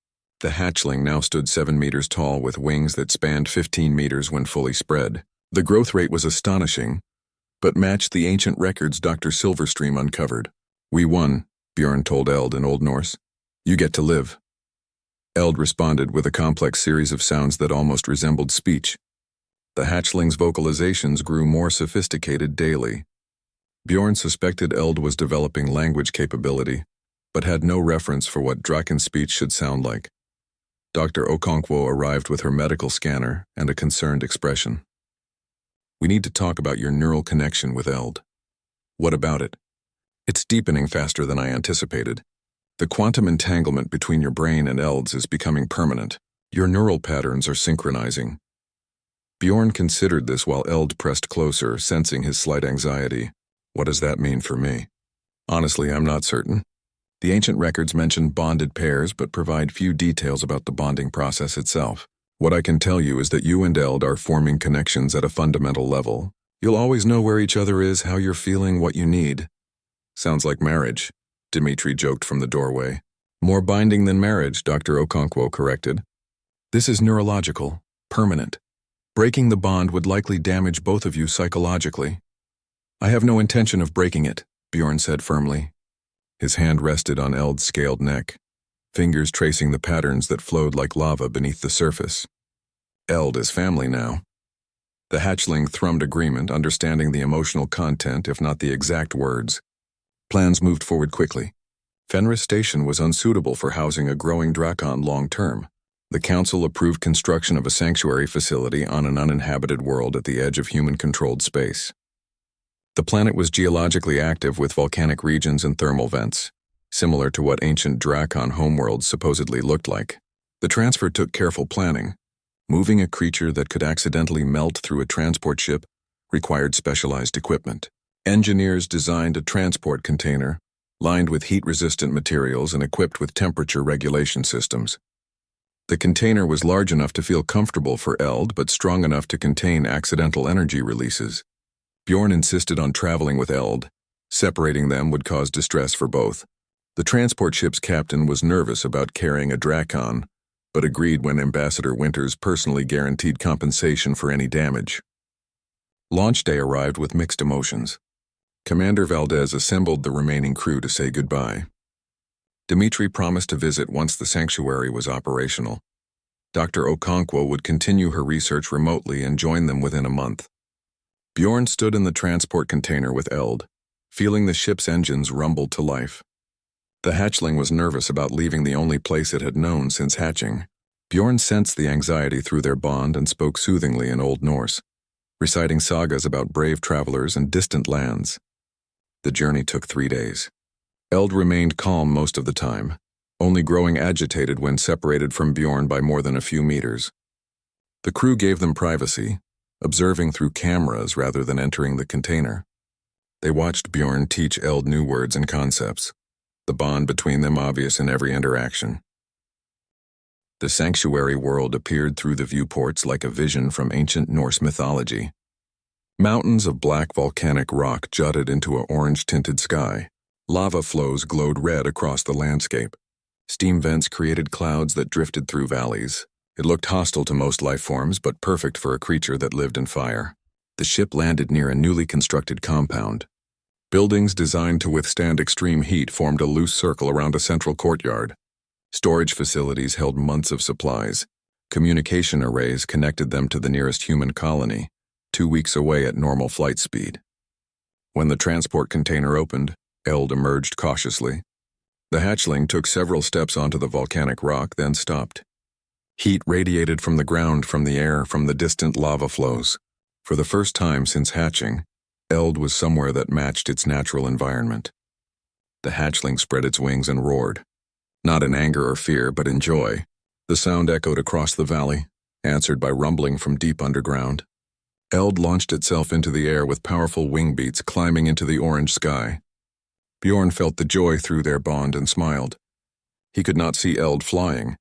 The hatchling now stood 7 meters tall with wings that spanned 15 meters when fully spread. The growth rate was astonishing, but matched the ancient records Dr. Silverstream uncovered. "We won," Bjorn told Eld in Old Norse. "You get to live." Eld responded with a complex series of sounds that almost resembled speech. The hatchling's vocalizations grew more sophisticated daily. Bjorn suspected Eld was developing language capability, but had no reference for what Draken speech should sound like. Dr. Okonkwo arrived with her medical scanner and a concerned expression. "We need to talk about your neural connection with Eld." "What about it?" "It's deepening faster than I anticipated. The quantum entanglement between your brain and Eld's is becoming permanent. Your neural patterns are synchronizing." Bjorn considered this while Eld pressed closer, sensing his slight anxiety. "What does that mean for me?" "Honestly, I'm not certain. The ancient records mention bonded pairs but provide few details about the bonding process itself. What I can tell you is that you and Eld are forming connections at a fundamental level. You'll always know where each other is, how you're feeling, what you need." "Sounds like marriage," Dimitri joked from the doorway. "More binding than marriage," Dr. Okonkwo corrected. "This is neurological, permanent. Breaking the bond would likely damage both of you psychologically." "I have no intention of breaking it," Bjorn said firmly. His hand rested on Eld's scaled neck, fingers tracing the patterns that flowed like lava beneath the surface. "Eld is family now." The hatchling thrummed agreement, understanding the emotional content, if not the exact words. Plans moved forward quickly. Fenris Station was unsuitable for housing a growing Drakon long-term. The council approved construction of a sanctuary facility on an uninhabited world at the edge of human-controlled space. The planet was geologically active with volcanic regions and thermal vents, similar to what ancient Drakon homeworlds supposedly looked like. The transfer took careful planning. Moving a creature that could accidentally melt through a transport ship required specialized equipment. Engineers designed a transport container, lined with heat-resistant materials and equipped with temperature regulation systems. The container was large enough to feel comfortable for Eld, but strong enough to contain accidental energy releases. Bjorn insisted on traveling with Eld. Separating them would cause distress for both. The transport ship's captain was nervous about carrying a Drakon, but agreed when Ambassador Winters personally guaranteed compensation for any damage. Launch day arrived with mixed emotions. Commander Valdez assembled the remaining crew to say goodbye. Dimitri promised to visit once the sanctuary was operational. Dr. Okonkwo would continue her research remotely and join them within a month. Bjorn stood in the transport container with Eld, feeling the ship's engines rumble to life. The hatchling was nervous about leaving the only place it had known since hatching. Bjorn sensed the anxiety through their bond and spoke soothingly in Old Norse, reciting sagas about brave travelers and distant lands. The journey took 3 days. Eld remained calm most of the time, only growing agitated when separated from Bjorn by more than a few meters. The crew gave them privacy, observing through cameras rather than entering the container. They watched Bjorn teach Eld new words and concepts, the bond between them obvious in every interaction. The sanctuary world appeared through the viewports like a vision from ancient Norse mythology. Mountains of black volcanic rock jutted into an orange-tinted sky. Lava flows glowed red across the landscape. Steam vents created clouds that drifted through valleys. It looked hostile to most life forms, but perfect for a creature that lived in fire. The ship landed near a newly constructed compound. Buildings designed to withstand extreme heat formed a loose circle around a central courtyard. Storage facilities held months of supplies. Communication arrays connected them to the nearest human colony, 2 weeks away at normal flight speed. When the transport container opened, Eld emerged cautiously. The hatchling took several steps onto the volcanic rock, then stopped. Heat radiated from the ground, from the air, from the distant lava flows. For the first time since hatching, Eld was somewhere that matched its natural environment. The hatchling spread its wings and roared. Not in anger or fear, but in joy. The sound echoed across the valley, answered by rumbling from deep underground. Eld launched itself into the air with powerful wing beats climbing into the orange sky. Bjorn felt the joy through their bond and smiled. He could not see Eld flying,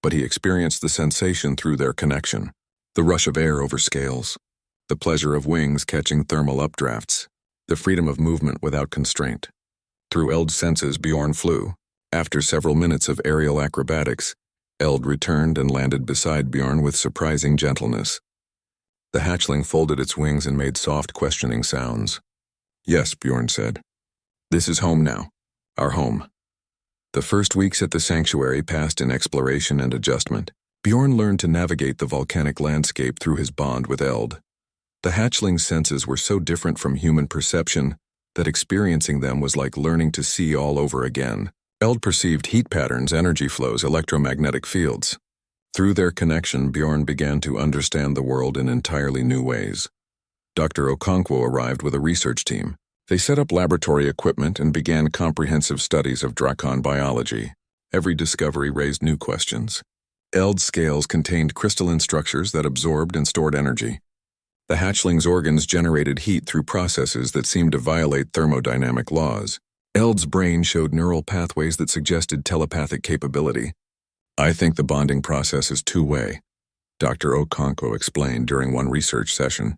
but he experienced the sensation through their connection. The rush of air over scales, the pleasure of wings catching thermal updrafts, the freedom of movement without constraint. Through Eld's senses, Bjorn flew. After several minutes of aerial acrobatics, Eld returned and landed beside Bjorn with surprising gentleness. The hatchling folded its wings and made soft, questioning sounds. "Yes," Bjorn said. "This is home now. Our home." The first weeks at the sanctuary passed in exploration and adjustment. Bjorn learned to navigate the volcanic landscape through his bond with Eld. The hatchling's senses were so different from human perception that experiencing them was like learning to see all over again. Eld perceived heat patterns, energy flows, electromagnetic fields. Through their connection, Bjorn began to understand the world in entirely new ways. Dr. Okonkwo arrived with a research team. They set up laboratory equipment and began comprehensive studies of Drakon biology. Every discovery raised new questions. Eld's scales contained crystalline structures that absorbed and stored energy. The hatchling's organs generated heat through processes that seemed to violate thermodynamic laws. Eld's brain showed neural pathways that suggested telepathic capability. "I think the bonding process is two-way," Dr. Okonkwo explained during one research session.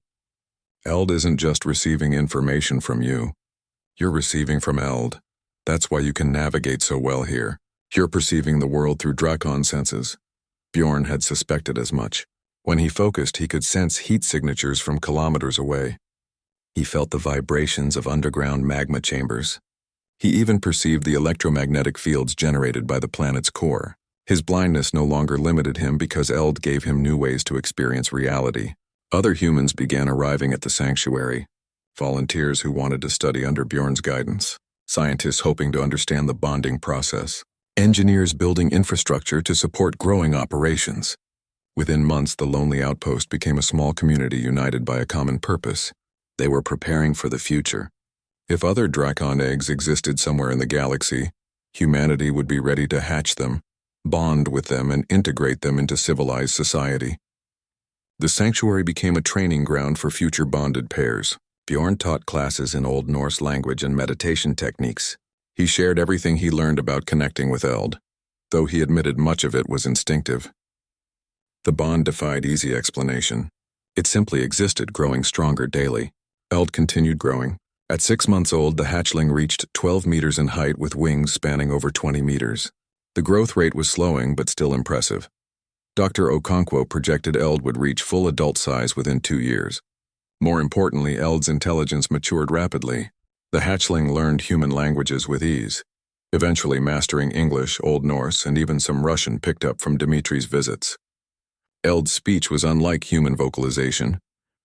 "Eld isn't just receiving information from you. You're receiving from Eld. That's why you can navigate so well here. You're perceiving the world through Drakon senses." Bjorn had suspected as much. When he focused, he could sense heat signatures from kilometers away. He felt the vibrations of underground magma chambers. He even perceived the electromagnetic fields generated by the planet's core. His blindness no longer limited him because Eld gave him new ways to experience reality. Other humans began arriving at the sanctuary. Volunteers who wanted to study under Bjorn's guidance. Scientists hoping to understand the bonding process. Engineers building infrastructure to support growing operations. Within months, the lonely outpost became a small community united by a common purpose. They were preparing for the future. If other Drakon eggs existed somewhere in the galaxy, humanity would be ready to hatch them, bond with them, and integrate them into civilized society. The sanctuary became a training ground for future bonded pairs. Bjorn taught classes in Old Norse language and meditation techniques. He shared everything he learned about connecting with Eld, though he admitted much of it was instinctive. The bond defied easy explanation. It simply existed, growing stronger daily. Eld continued growing. At 6 months old, the hatchling reached 12 meters in height with wings spanning over 20 meters. The growth rate was slowing, but still impressive. Dr. Okonkwo projected Eld would reach full adult size within 2 years. More importantly, Eld's intelligence matured rapidly. The hatchling learned human languages with ease, eventually mastering English, Old Norse, and even some Russian picked up from Dimitri's visits. Eld's speech was unlike human vocalization,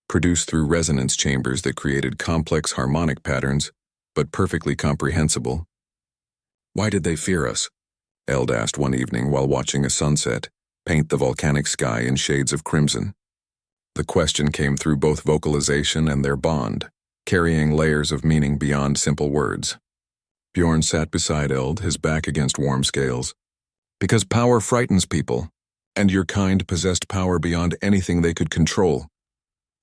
produced through resonance chambers that created complex harmonic patterns, but perfectly comprehensible. "Why did they fear us?" Eld asked one evening while watching a sunset paint the volcanic sky in shades of crimson. The question came through both vocalization and their bond, carrying layers of meaning beyond simple words. Bjorn sat beside Eld, his back against warm scales. "Because power frightens people, and your kind possessed power beyond anything they could control.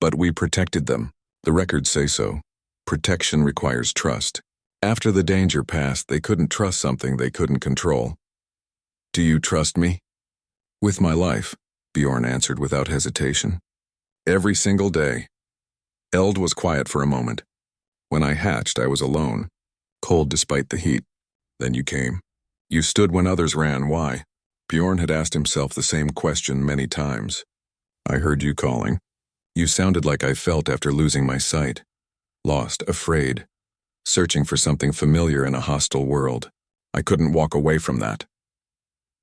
But we protected them. The records say so. Protection requires trust. After the danger passed, they couldn't trust something they couldn't control." "Do you trust me?" "With my life," Bjorn answered without hesitation. "Every single day." Eld was quiet for a moment. "When I hatched, I was alone, cold despite the heat. Then you came. You stood when others ran. Why?" Bjorn had asked himself the same question many times. "I heard you calling. You sounded like I felt after losing my sight. Lost, afraid, searching for something familiar in a hostile world. I couldn't walk away from that.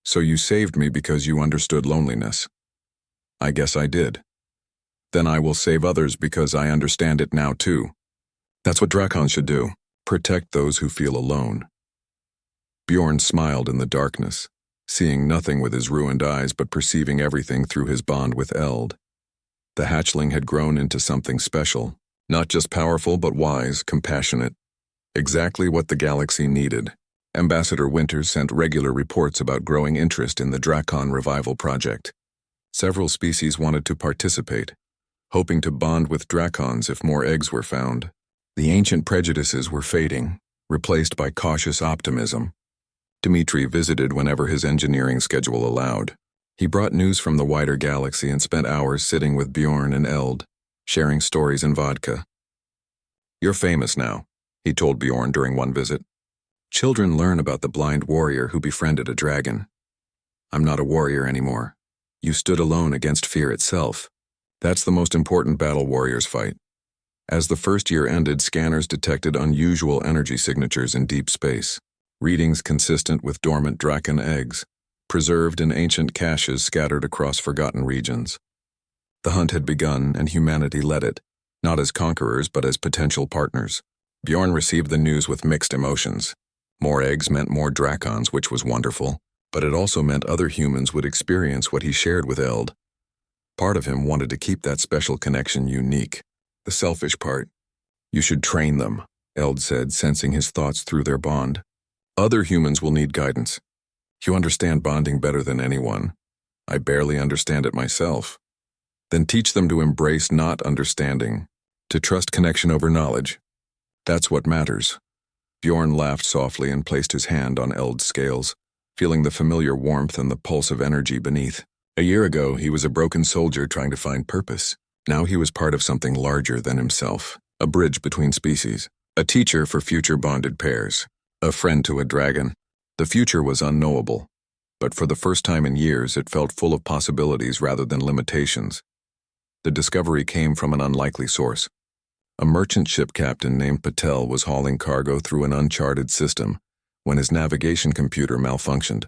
So you saved me because you understood loneliness." "I guess I did. Then I will save others because I understand it now too. That's what Drakon should do, protect those who feel alone." Bjorn smiled in the darkness, seeing nothing with his ruined eyes but perceiving everything through his bond with Eld. The hatchling had grown into something special, not just powerful but wise, compassionate. Exactly what the galaxy needed. Ambassador Winters sent regular reports about growing interest in the Drakon Revival Project. Several species wanted to participate, hoping to bond with Dracons if more eggs were found. The ancient prejudices were fading, replaced by cautious optimism. Dmitri visited whenever his engineering schedule allowed. He brought news from the wider galaxy and spent hours sitting with Bjorn and Eld, sharing stories and vodka. "You're famous now," he told Bjorn during one visit. "Children learn about the blind warrior who befriended a dragon. I'm not a warrior anymore. You stood alone against fear itself. That's the most important battle warriors fight." As the first year ended, scanners detected unusual energy signatures in deep space, readings consistent with dormant Draken eggs, preserved in ancient caches scattered across forgotten regions. The hunt had begun, and humanity led it, not as conquerors but as potential partners. Bjorn received the news with mixed emotions. More eggs meant more Drakons, which was wonderful, but it also meant other humans would experience what he shared with Eld. Part of him wanted to keep that special connection unique. The selfish part. "You should train them," Eld said, sensing his thoughts through their bond. "Other humans will need guidance. You understand bonding better than anyone. I barely understand it myself. Then teach them to embrace not understanding, to trust connection over knowledge. That's what matters." Bjorn laughed softly and placed his hand on Eld's scales, feeling the familiar warmth and the pulse of energy beneath. A year ago, he was a broken soldier trying to find purpose. Now he was part of something larger than himself, a bridge between species, a teacher for future bonded pairs, a friend to a dragon. The future was unknowable, but for the first time in years it felt full of possibilities rather than limitations. The discovery came from an unlikely source. A merchant ship captain named Patel was hauling cargo through an uncharted system when his navigation computer malfunctioned.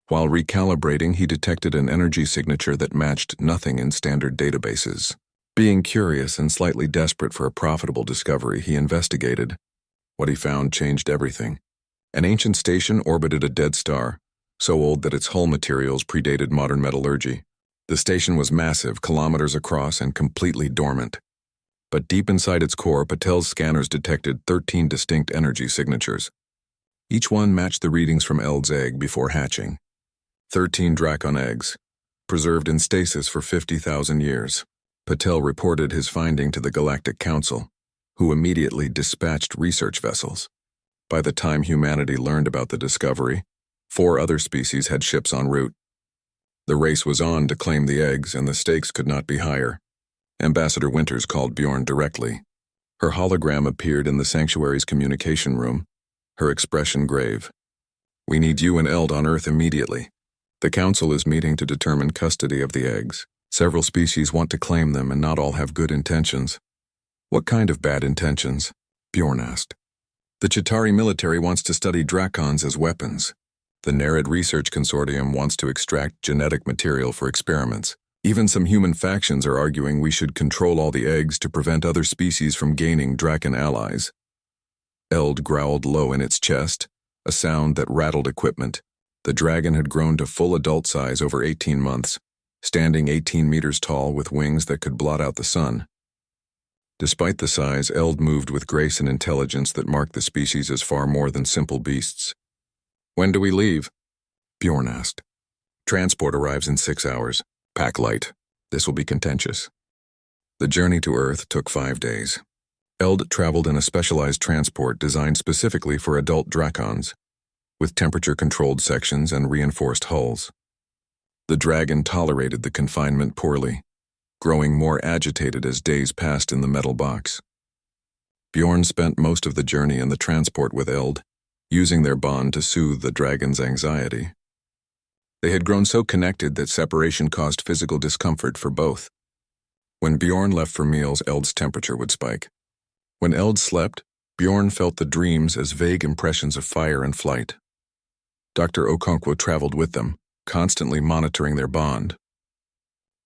While recalibrating, he detected an energy signature that matched nothing in standard databases. Being curious and slightly desperate for a profitable discovery, he investigated. What he found changed everything. An ancient station orbited a dead star, so old that its hull materials predated modern metallurgy. The station was massive, kilometers across, and completely dormant. But deep inside its core, Patel's scanners detected 13 distinct energy signatures. Each one matched the readings from Eld's egg before hatching. 13 Drakon eggs, preserved in stasis for 50,000 years. Patel reported his finding to the Galactic Council, who immediately dispatched research vessels. By the time humanity learned about the discovery, 4 other species had ships en route. The race was on to claim the eggs, and the stakes could not be higher. Ambassador Winters called Bjorn directly. Her hologram appeared in the sanctuary's communication room, her expression grave. "We need you and Eld on Earth immediately. The Council is meeting to determine custody of the eggs. Several species want to claim them, and not all have good intentions." "What kind of bad intentions?" Bjorn asked. "The Chitauri military wants to study Drakons as weapons. The Nerid Research Consortium wants to extract genetic material for experiments. Even some human factions are arguing we should control all the eggs to prevent other species from gaining Draken allies." Eld growled low in its chest, a sound that rattled equipment. The dragon had grown to full adult size over 18 months, standing 18 meters tall with wings that could blot out the sun. Despite the size, Eld moved with grace and intelligence that marked the species as far more than simple beasts. "When do we leave?" Bjorn asked. "Transport arrives in 6 hours. Pack light. This will be contentious." The journey to Earth took 5 days. Eld traveled in a specialized transport designed specifically for adult Drakons, with temperature-controlled sections and reinforced hulls. The dragon tolerated the confinement poorly, growing more agitated as days passed in the metal box. Bjorn spent most of the journey in the transport with Eld, using their bond to soothe the dragon's anxiety. They had grown so connected that separation caused physical discomfort for both. When Bjorn left for meals, Eld's temperature would spike. When Eld slept, Bjorn felt the dreams as vague impressions of fire and flight. Dr. Okonkwo traveled with them, constantly monitoring their bond.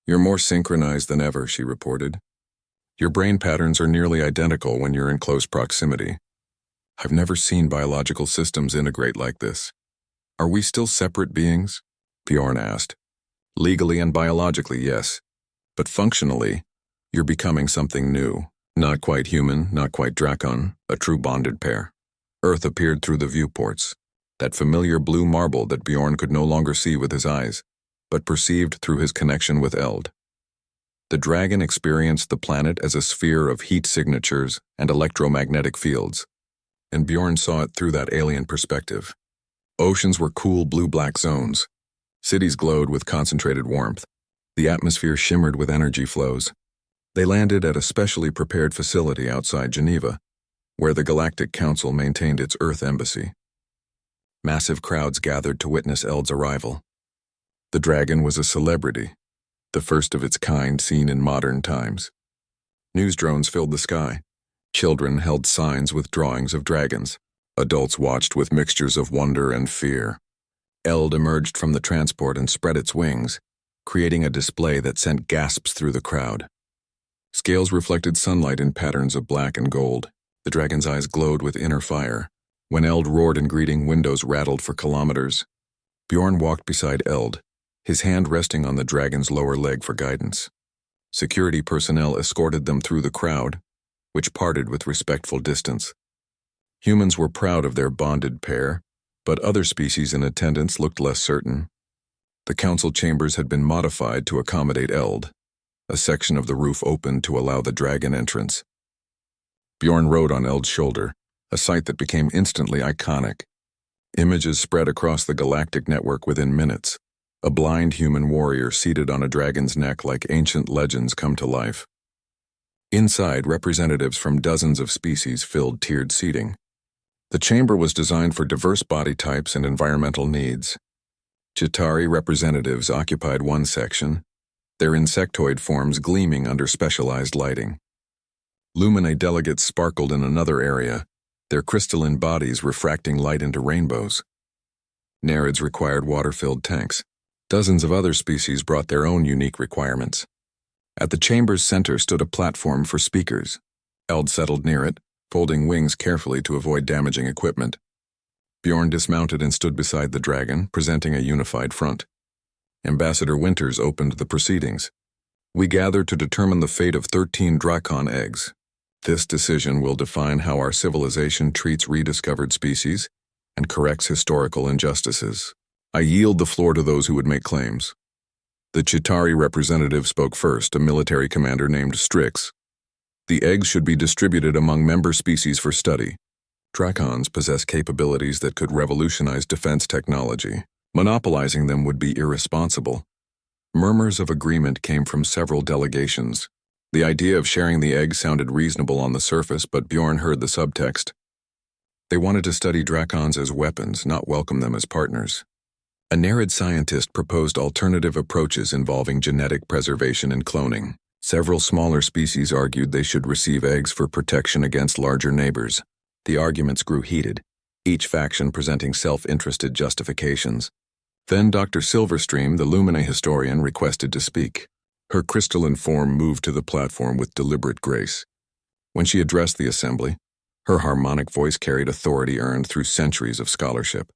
"You're more synchronized than ever," she reported. "Your brain patterns are nearly identical when you're in close proximity. I've never seen biological systems integrate like this." "Are we still separate beings?" Bjorn asked. "Legally and biologically, yes. But functionally, you're becoming something new. Not quite human, not quite Drakon, a true bonded pair." Earth appeared through the viewports, that familiar blue marble that Bjorn could no longer see with his eyes, but perceived through his connection with Eld. The dragon experienced the planet as a sphere of heat signatures and electromagnetic fields, and Bjorn saw it through that alien perspective. Oceans were cool blue-black zones. Cities glowed with concentrated warmth. The atmosphere shimmered with energy flows. They landed at a specially prepared facility outside Geneva, where the Galactic Council maintained its Earth embassy. Massive crowds gathered to witness Eld's arrival. The dragon was a celebrity, the first of its kind seen in modern times. News drones filled the sky. Children held signs with drawings of dragons. Adults watched with mixtures of wonder and fear. Eld emerged from the transport and spread its wings, creating a display that sent gasps through the crowd. Scales reflected sunlight in patterns of black and gold. The dragon's eyes glowed with inner fire. When Eld roared in greeting, windows rattled for kilometers. Bjorn walked beside Eld, his hand resting on the dragon's lower leg for guidance. Security personnel escorted them through the crowd, which parted with respectful distance. Humans were proud of their bonded pair, but other species in attendance looked less certain. The council chambers had been modified to accommodate Eld. A section of the roof opened to allow the dragon entrance. Bjorn rode on Eld's shoulder, a sight that became instantly iconic. Images spread across the galactic network within minutes. A blind human warrior seated on a dragon's neck like ancient legends come to life. Inside, representatives from dozens of species filled tiered seating. The chamber was designed for diverse body types and environmental needs. Chitauri representatives occupied one section, their insectoid forms gleaming under specialized lighting. Luminae delegates sparkled in another area, their crystalline bodies refracting light into rainbows. Nerids required water-filled tanks. Dozens of other species brought their own unique requirements. At the chamber's center stood a platform for speakers. Eld settled near it, folding wings carefully to avoid damaging equipment. Bjorn dismounted and stood beside the dragon, presenting a unified front. Ambassador Winters opened the proceedings. We gather to determine the fate of 13 Drakon eggs. This decision will define how our civilization treats rediscovered species and corrects historical injustices. I yield the floor to those who would make claims. The Chitauri representative spoke first, a military commander named Strix. The eggs should be distributed among member species for study. Drakons possess capabilities that could revolutionize defense technology. Monopolizing them would be irresponsible. Murmurs of agreement came from several delegations. The idea of sharing the eggs sounded reasonable on the surface, but Bjorn heard the subtext. They wanted to study Drakons as weapons, not welcome them as partners. A Nerid scientist proposed alternative approaches involving genetic preservation and cloning. Several smaller species argued they should receive eggs for protection against larger neighbors. The arguments grew heated, each faction presenting self-interested justifications. Then Dr. Silverstream, the Luminae historian, requested to speak. Her crystalline form moved to the platform with deliberate grace. When she addressed the assembly, her harmonic voice carried authority earned through centuries of scholarship.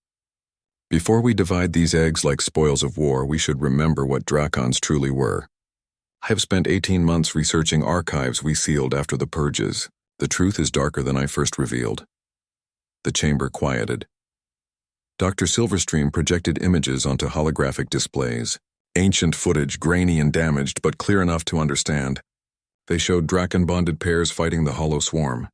Before we divide these eggs like spoils of war, we should remember what Drakons truly were. I have spent 18 months researching archives we sealed after the purges. The truth is darker than I first revealed. The chamber quieted. Dr. Silverstream projected images onto holographic displays. Ancient footage, grainy and damaged, but clear enough to understand. They showed Drakon-bonded pairs fighting the Hollow Swarm.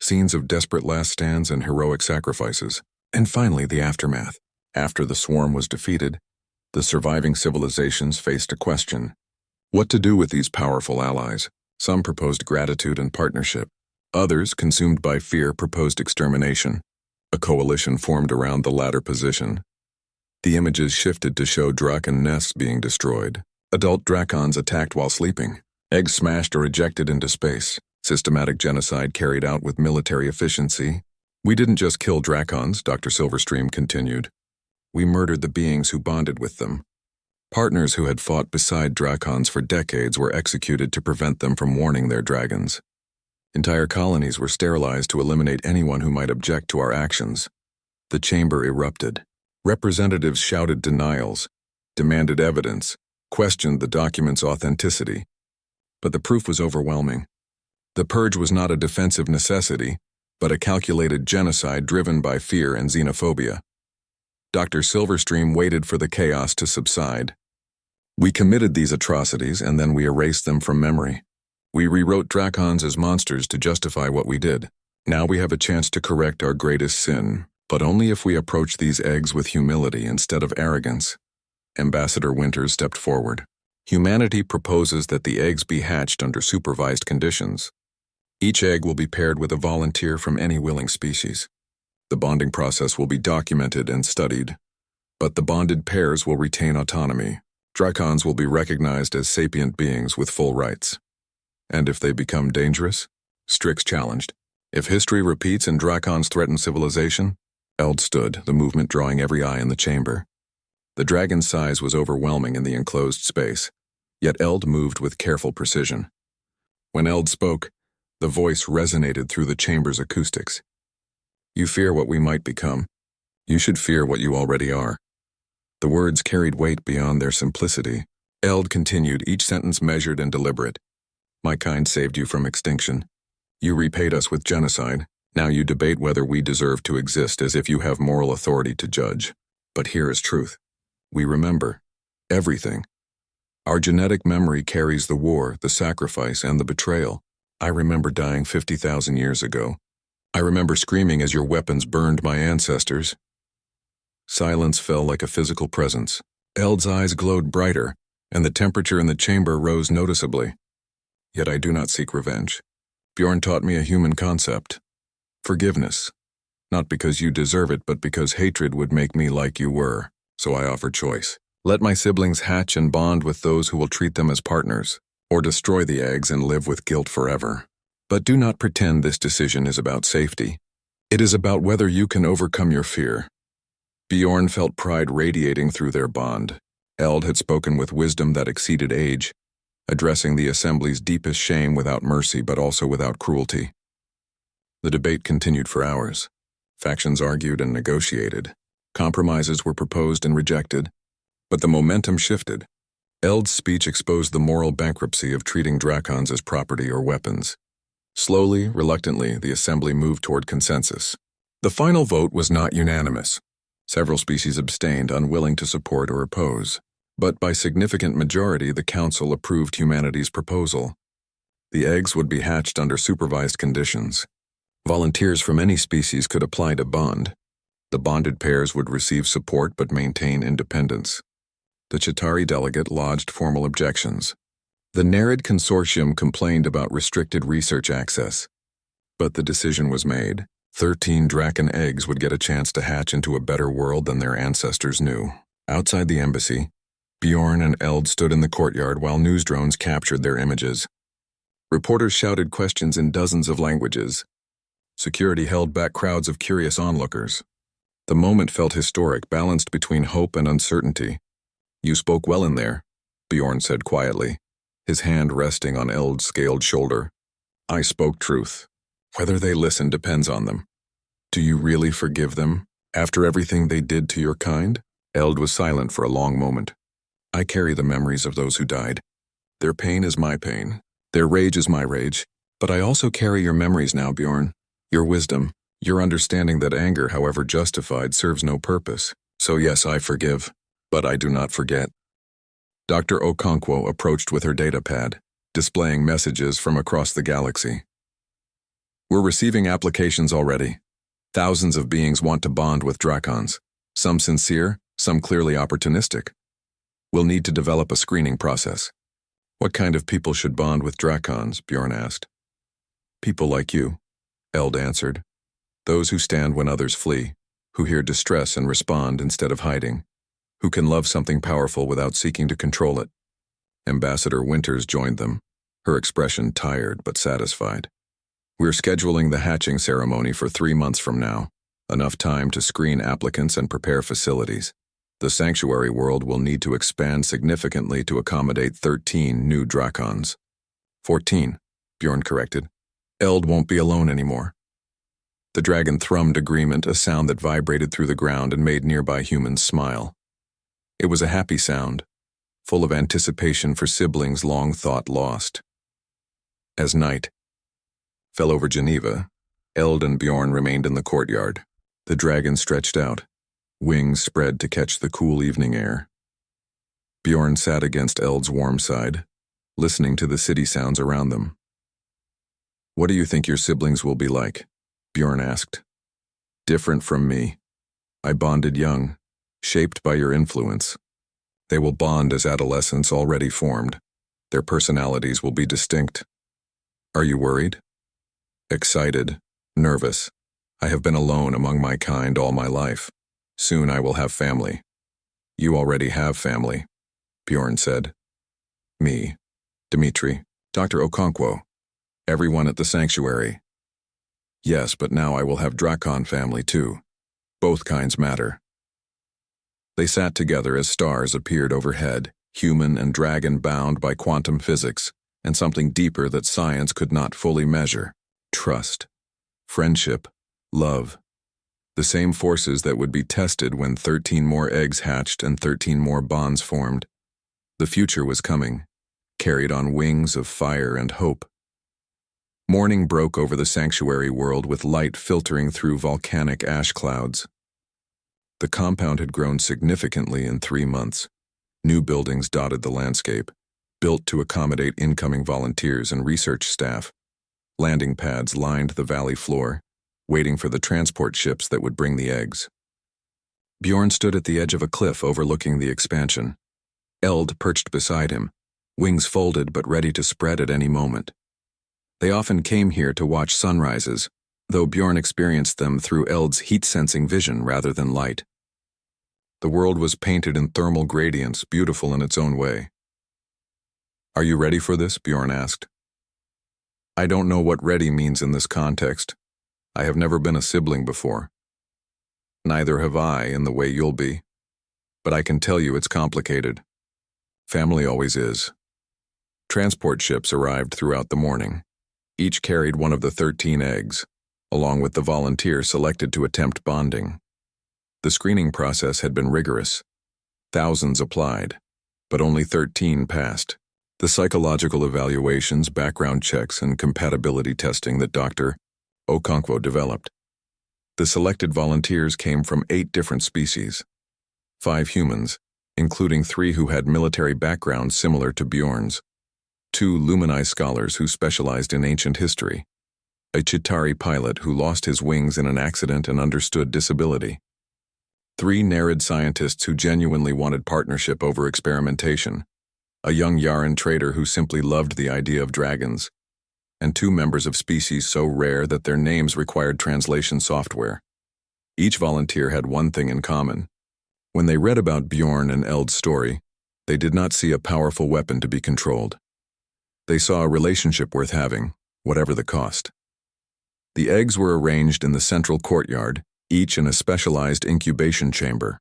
Scenes of desperate last stands and heroic sacrifices. And finally, the aftermath. After the swarm was defeated, the surviving civilizations faced a question. What to do with these powerful allies? Some proposed gratitude and partnership. Others, consumed by fear, proposed extermination. A coalition formed around the latter position. The images shifted to show Drakon nests being destroyed. Adult Drakons attacked while sleeping. Eggs smashed or ejected into space. Systematic genocide carried out with military efficiency. We didn't just kill Drakons, Dr. Silverstream continued. We murdered the beings who bonded with them. Partners who had fought beside Drakons for decades were executed to prevent them from warning their dragons. Entire colonies were sterilized to eliminate anyone who might object to our actions. The chamber erupted. Representatives shouted denials, demanded evidence, questioned the document's authenticity. But the proof was overwhelming. The purge was not a defensive necessity, but a calculated genocide driven by fear and xenophobia. Dr. Silverstream waited for the chaos to subside. We committed these atrocities and then we erased them from memory. We rewrote Drakons as monsters to justify what we did. Now we have a chance to correct our greatest sin, but only if we approach these eggs with humility instead of arrogance. Ambassador Winters stepped forward. Humanity proposes that the eggs be hatched under supervised conditions. Each egg will be paired with a volunteer from any willing species. The bonding process will be documented and studied, but the bonded pairs will retain autonomy. Drakons will be recognized as sapient beings with full rights. And if they become dangerous? Strix challenged. If history repeats and Drakons threaten civilization? Eld stood, the movement drawing every eye in the chamber. The dragon's size was overwhelming in the enclosed space, yet Eld moved with careful precision. When Eld spoke, the voice resonated through the chamber's acoustics. You fear what we might become. You should fear what you already are. The words carried weight beyond their simplicity. Eld continued, each sentence measured and deliberate. My kind saved you from extinction. You repaid us with genocide. Now you debate whether we deserve to exist as if you have moral authority to judge. But here is truth. We remember. Everything. Our genetic memory carries the war, the sacrifice, and the betrayal. I remember dying 50,000 years ago. I remember screaming as your weapons burned my ancestors. Silence fell like a physical presence. Eld's eyes glowed brighter, and the temperature in the chamber rose noticeably. Yet I do not seek revenge. Bjorn taught me a human concept. Forgiveness. Not because you deserve it, but because hatred would make me like you were. So I offer choice. Let my siblings hatch and bond with those who will treat them as partners, or destroy the eggs and live with guilt forever. But do not pretend this decision is about safety. It is about whether you can overcome your fear. Bjorn felt pride radiating through their bond. Eld had spoken with wisdom that exceeded age, addressing the assembly's deepest shame without mercy but also without cruelty. The debate continued for hours. Factions argued and negotiated. Compromises were proposed and rejected. But the momentum shifted. Eld's speech exposed the moral bankruptcy of treating Drakons as property or weapons. Slowly, reluctantly, the assembly moved toward consensus. The final vote was not unanimous. Several species abstained, unwilling to support or oppose. But by significant majority, the council approved humanity's proposal. The eggs would be hatched under supervised conditions. Volunteers from any species could apply to bond. The bonded pairs would receive support but maintain independence. The Chitauri delegate lodged formal objections. The Nerid consortium complained about restricted research access. But the decision was made. 13 Draken eggs would get a chance to hatch into a better world than their ancestors knew. Outside the embassy, Bjorn and Eld stood in the courtyard while news drones captured their images. Reporters shouted questions in dozens of languages. Security held back crowds of curious onlookers. The moment felt historic, balanced between hope and uncertainty. You spoke well in there, Bjorn said quietly, his hand resting on Eld's scaled shoulder. I spoke truth. Whether they listen depends on them. Do you really forgive them, after everything they did to your kind? Eld was silent for a long moment. I carry the memories of those who died. Their pain is my pain. Their rage is my rage. But I also carry your memories now, Bjorn. Your wisdom, your understanding that anger, however justified, serves no purpose. So yes, I forgive, but I do not forget. Dr. Okonkwo approached with her datapad, displaying messages from across the galaxy. We're receiving applications already. Thousands of beings want to bond with Drakons. Some sincere, some clearly opportunistic. We'll need to develop a screening process. What kind of people should bond with Drakons? Bjorn asked. People like you, Eld answered. Those who stand when others flee, who hear distress and respond instead of hiding, who can love something powerful without seeking to control it. Ambassador Winters joined them, her expression tired but satisfied. We're scheduling the hatching ceremony for 3 months from now, enough time to screen applicants and prepare facilities. The sanctuary world will need to expand significantly to accommodate 13 new Drakons. 14, Bjorn corrected. Eld won't be alone anymore. The dragon thrummed agreement, a sound that vibrated through the ground and made nearby humans smile. It was a happy sound, full of anticipation for siblings long thought lost. As night fell over Geneva, Eld and Bjorn remained in the courtyard. The dragon stretched out, wings spread to catch the cool evening air. Bjorn sat against Eld's warm side, listening to the city sounds around them. "What do you think your siblings will be like?" Bjorn asked. "Different from me. I bonded young, shaped by your influence. They will bond as adolescents already formed. Their personalities will be distinct. Are you worried?" "Excited, nervous. I have been alone among my kind all my life. Soon I will have family." "You already have family," Bjorn said. "Me, Dimitri, Dr. Okonkwo, everyone at the sanctuary." "Yes, but now I will have Drakon family too. Both kinds matter." They sat together as stars appeared overhead, human and dragon bound by quantum physics, and something deeper that science could not fully measure. Trust, friendship, love. The same forces that would be tested when 13 more eggs hatched and 13 more bonds formed. The future was coming, carried on wings of fire and hope. Morning broke over the sanctuary world with light filtering through volcanic ash clouds. The compound had grown significantly in 3 months. New buildings dotted the landscape, built to accommodate incoming volunteers and research staff. Landing pads lined the valley floor, waiting for the transport ships that would bring the eggs. Bjorn stood at the edge of a cliff overlooking the expansion. Eld perched beside him, wings folded but ready to spread at any moment. They often came here to watch sunrises, though Bjorn experienced them through Eld's heat-sensing vision rather than light. The world was painted in thermal gradients, beautiful in its own way. "Are you ready for this?" Bjorn asked. "I don't know what ready means in this context. I have never been a sibling before. Neither have I in the way you'll be. But I can tell you it's complicated. Family always is." Transport ships arrived throughout the morning. Each carried one of the 13 eggs, along with the volunteer selected to attempt bonding. The screening process had been rigorous. Thousands applied, but only 13 passed. The psychological evaluations, background checks, and compatibility testing that Dr. Okonkwo developed. The selected volunteers came from 8 different species. 5 humans, including 3 who had military backgrounds similar to Bjorn's. 2 Lumini scholars who specialized in ancient history. A Chitauri pilot who lost his wings in an accident and understood disability. 3 Nerid scientists who genuinely wanted partnership over experimentation. A young Yaran trader who simply loved the idea of dragons. And 2 members of species so rare that their names required translation software. Each volunteer had one thing in common. When they read about Bjorn and Eld's story, they did not see a powerful weapon to be controlled. They saw a relationship worth having, whatever the cost. The eggs were arranged in the central courtyard, each in a specialized incubation chamber.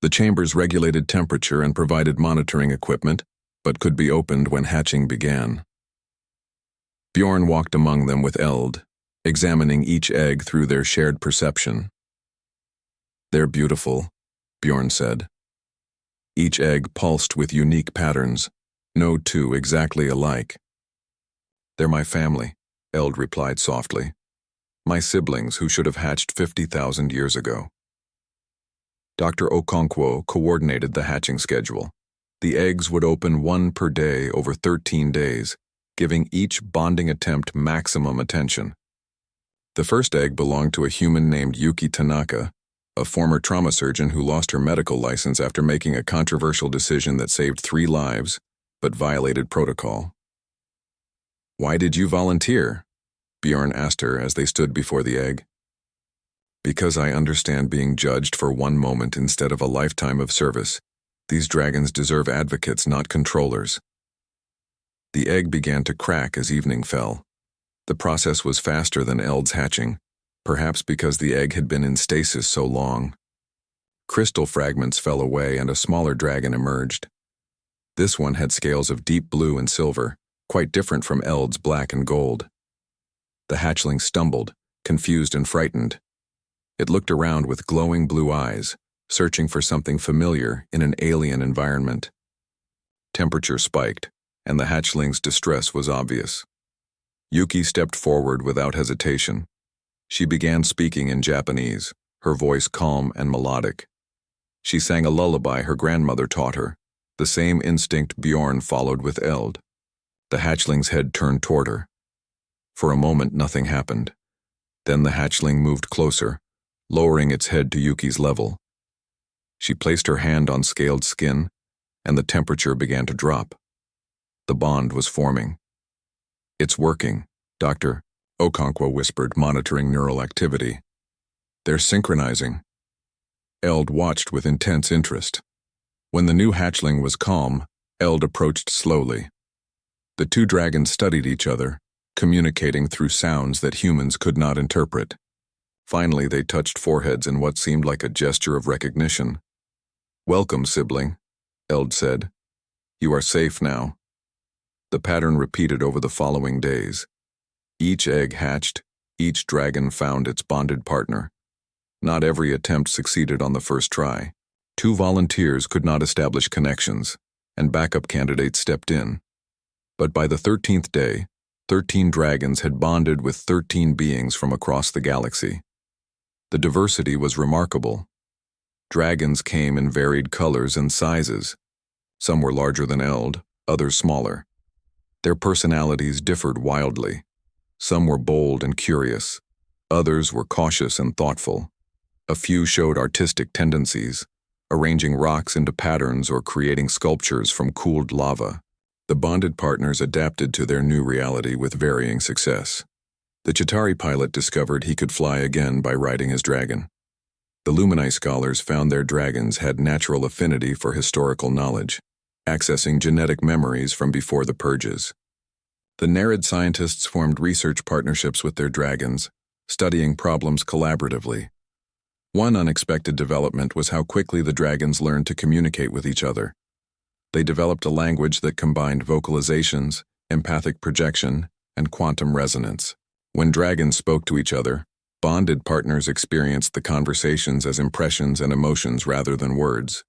The chambers regulated temperature and provided monitoring equipment, but could be opened when hatching began. Bjorn walked among them with Eld, examining each egg through their shared perception. "They're beautiful," Bjorn said. Each egg pulsed with unique patterns, no 2 exactly alike. "They're my family," Eld replied softly. "My siblings who should have hatched 50,000 years ago." Dr. Okonkwo coordinated the hatching schedule. The eggs would open 1 per day over 13 days, giving each bonding attempt maximum attention. The first egg belonged to a human named Yuki Tanaka, a former trauma surgeon who lost her medical license after making a controversial decision that saved 3 lives, but violated protocol. "Why did you volunteer?" Bjorn asked her as they stood before the egg. "Because I understand being judged for one moment instead of a lifetime of service. These dragons deserve advocates, not controllers." The egg began to crack as evening fell. The process was faster than Eld's hatching, perhaps because the egg had been in stasis so long. Crystal fragments fell away and a smaller dragon emerged. This one had scales of deep blue and silver, quite different from Eld's black and gold. The hatchling stumbled, confused and frightened. It looked around with glowing blue eyes, searching for something familiar in an alien environment. Temperature spiked, and the hatchling's distress was obvious. Yuki stepped forward without hesitation. She began speaking in Japanese, her voice calm and melodic. She sang a lullaby her grandmother taught her, The same instinct Bjorn followed with Eld. The hatchling's head turned toward her. For a moment, nothing happened. Then the hatchling moved closer, lowering its head to Yuki's level. She placed her hand on scaled skin, and the temperature began to drop. The bond was forming. "It's working," Dr. Okonkwo whispered, monitoring neural activity. "They're synchronizing." Eld watched with intense interest. When the new hatchling was calm, Eld approached slowly. The two dragons studied each other, communicating through sounds that humans could not interpret. Finally, they touched foreheads in what seemed like a gesture of recognition. "Welcome, sibling," Eld said. "You are safe now." The pattern repeated over the following days. Each egg hatched, each dragon found its bonded partner. Not every attempt succeeded on the first try. 2 volunteers could not establish connections, and backup candidates stepped in. But by the 13th day, 13 dragons had bonded with 13 beings from across the galaxy. The diversity was remarkable. Dragons came in varied colors and sizes. Some were larger than Eld, others smaller. Their personalities differed wildly. Some were bold and curious. Others were cautious and thoughtful. A few showed artistic tendencies, arranging rocks into patterns or creating sculptures from cooled lava. The bonded partners adapted to their new reality with varying success. The Chitauri pilot discovered he could fly again by riding his dragon. The Lumini scholars found their dragons had natural affinity for historical knowledge, accessing genetic memories from before the purges. The Nerid scientists formed research partnerships with their dragons, studying problems collaboratively. One unexpected development was how quickly the dragons learned to communicate with each other. They developed a language that combined vocalizations, empathic projection, and quantum resonance. When dragons spoke to each other, bonded partners experienced the conversations as impressions and emotions rather than words.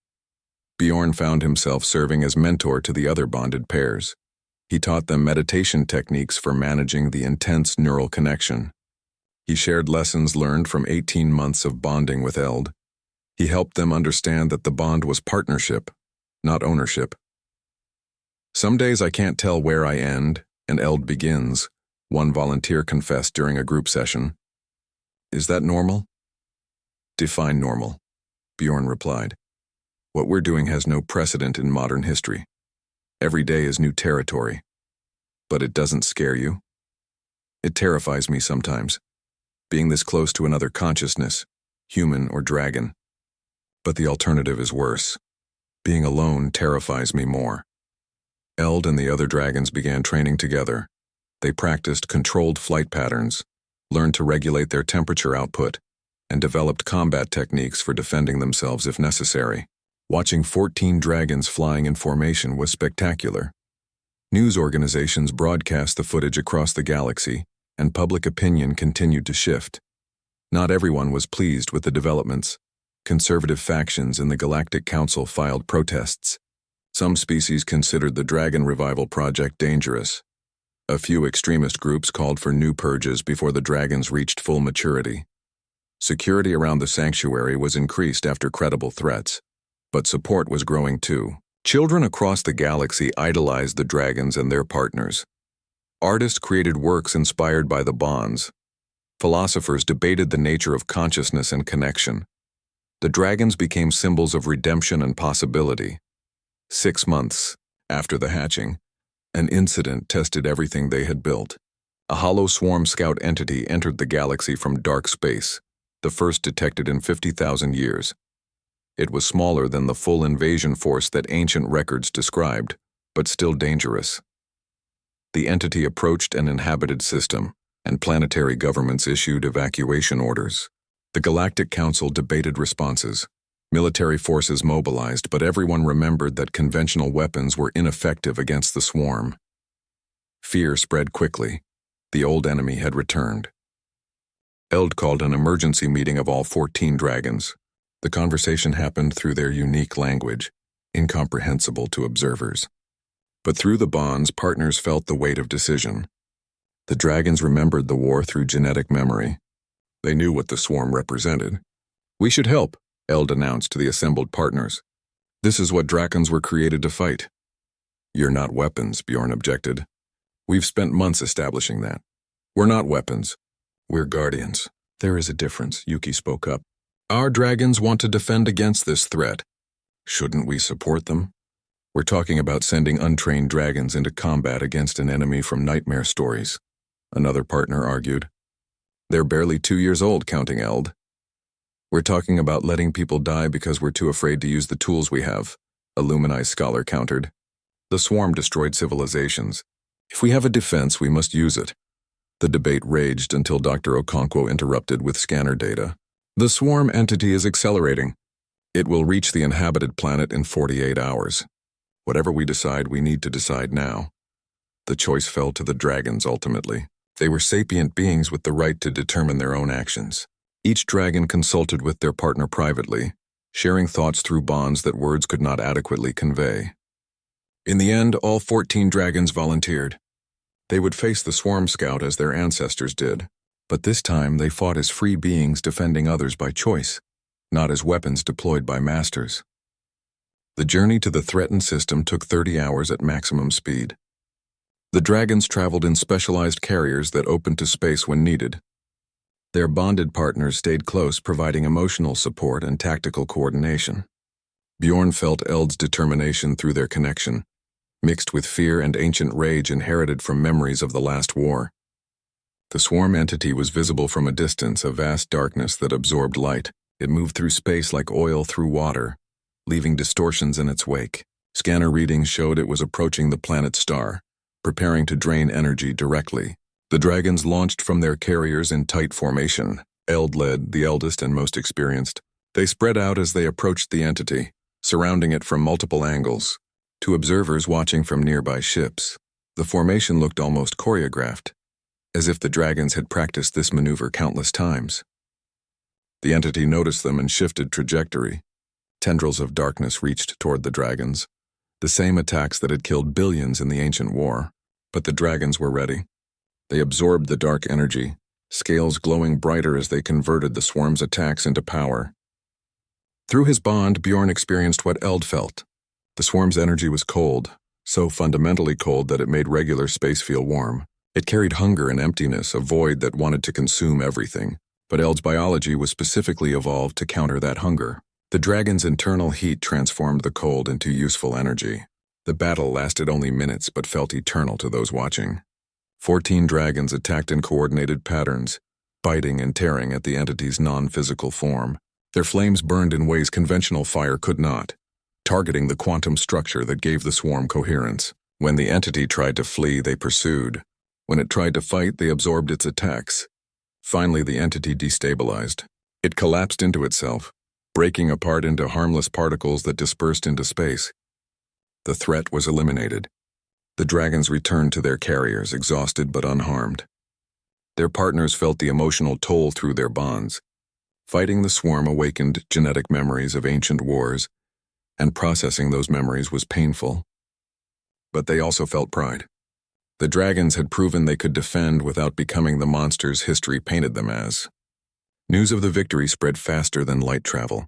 Bjorn found himself serving as mentor to the other bonded pairs. He taught them meditation techniques for managing the intense neural connection. He shared lessons learned from 18 months of bonding with Eld. He helped them understand that the bond was partnership, not ownership. "Some days I can't tell where I end and Eld begins," one volunteer confessed during a group session. "Is that normal?" "Define normal," Bjorn replied. "What we're doing has no precedent in modern history. Every day is new territory. But it doesn't scare you?" "It terrifies me sometimes, being this close to another consciousness, human or dragon. But the alternative is worse. Being alone terrifies me more." Eld and the other dragons began training together. They practiced controlled flight patterns, learned to regulate their temperature output, and developed combat techniques for defending themselves if necessary. Watching 14 dragons flying in formation was spectacular. News organizations broadcast the footage across the galaxy, and public opinion continued to shift. Not everyone was pleased with the developments. Conservative factions in the Galactic Council filed protests. Some species considered the Dragon Revival Project dangerous. A few extremist groups called for new purges before the dragons reached full maturity. Security around the sanctuary was increased after credible threats, but support was growing too. Children across the galaxy idolized the dragons and their partners. Artists created works inspired by the bonds. Philosophers debated the nature of consciousness and connection. The dragons became symbols of redemption and possibility. 6 months after the hatching, an incident tested everything they had built. A hollow swarm scout entity entered the galaxy from dark space, the first detected in 50,000 years. It was smaller than the full invasion force that ancient records described, but still dangerous. The entity approached an inhabited system, and planetary governments issued evacuation orders. The Galactic Council debated responses. Military forces mobilized, but everyone remembered that conventional weapons were ineffective against the swarm. Fear spread quickly. The old enemy had returned. Eld called an emergency meeting of all 14 dragons. The conversation happened through their unique language, incomprehensible to observers. But through the bonds, partners felt the weight of decision. The dragons remembered the war through genetic memory. They knew what the swarm represented. "We should help," Eld announced to the assembled partners. This is what dragons were created to fight. You're not weapons, Bjorn objected. We've spent months establishing that. We're not weapons. We're guardians. There is a difference, Yuki spoke up. Our dragons want to defend against this threat. Shouldn't we support them? We're talking about sending untrained dragons into combat against an enemy from nightmare stories, another partner argued. They're barely 2 years old, counting Eld. We're talking about letting people die because we're too afraid to use the tools we have, a Luminized scholar countered. The swarm destroyed civilizations. If we have a defense, we must use it. The debate raged until Dr. Okonkwo interrupted with scanner data. The swarm entity is accelerating. It will reach the inhabited planet in 48 hours. Whatever we decide, we need to decide now. The choice fell to the dragons ultimately. They were sapient beings with the right to determine their own actions. Each dragon consulted with their partner privately, sharing thoughts through bonds that words could not adequately convey. In the end, all 14 dragons volunteered. They would face the swarm scout as their ancestors did, but this time they fought as free beings defending others by choice, not as weapons deployed by masters. The journey to the threatened system took 30 hours at maximum speed. The dragons traveled in specialized carriers that opened to space when needed. Their bonded partners stayed close, providing emotional support and tactical coordination. Bjorn felt Eld's determination through their connection, mixed with fear and ancient rage inherited from memories of the last war. The swarm entity was visible from a distance, a vast darkness that absorbed light. It moved through space like oil through water, leaving distortions in its wake. Scanner readings showed it was approaching the planet's star, preparing to drain energy directly. The dragons launched from their carriers in tight formation. Eld led, the eldest and most experienced. They spread out as they approached the entity, surrounding it from multiple angles. To observers watching from nearby ships, the formation looked almost choreographed, as if the dragons had practiced this maneuver countless times. The entity noticed them and shifted trajectory. Tendrils of darkness reached toward the dragons, the same attacks that had killed billions in the ancient war. But the dragons were ready. They absorbed the dark energy, scales glowing brighter as they converted the swarm's attacks into power. Through his bond, Bjorn experienced what Eld felt. The swarm's energy was cold, so fundamentally cold that it made regular space feel warm. It carried hunger and emptiness, a void that wanted to consume everything. But Eld's biology was specifically evolved to counter that hunger. The dragon's internal heat transformed the cold into useful energy. The battle lasted only minutes but felt eternal to those watching. 14 dragons attacked in coordinated patterns, biting and tearing at the entity's non-physical form. Their flames burned in ways conventional fire could not, targeting the quantum structure that gave the swarm coherence. When the entity tried to flee, they pursued. When it tried to fight, they absorbed its attacks. Finally, the entity destabilized. It collapsed into itself, breaking apart into harmless particles that dispersed into space. The threat was eliminated. The dragons returned to their carriers, exhausted but unharmed. Their partners felt the emotional toll through their bonds. Fighting the swarm awakened genetic memories of ancient wars, and processing those memories was painful. But they also felt pride. The dragons had proven they could defend without becoming the monsters history painted them as. News of the victory spread faster than light travel.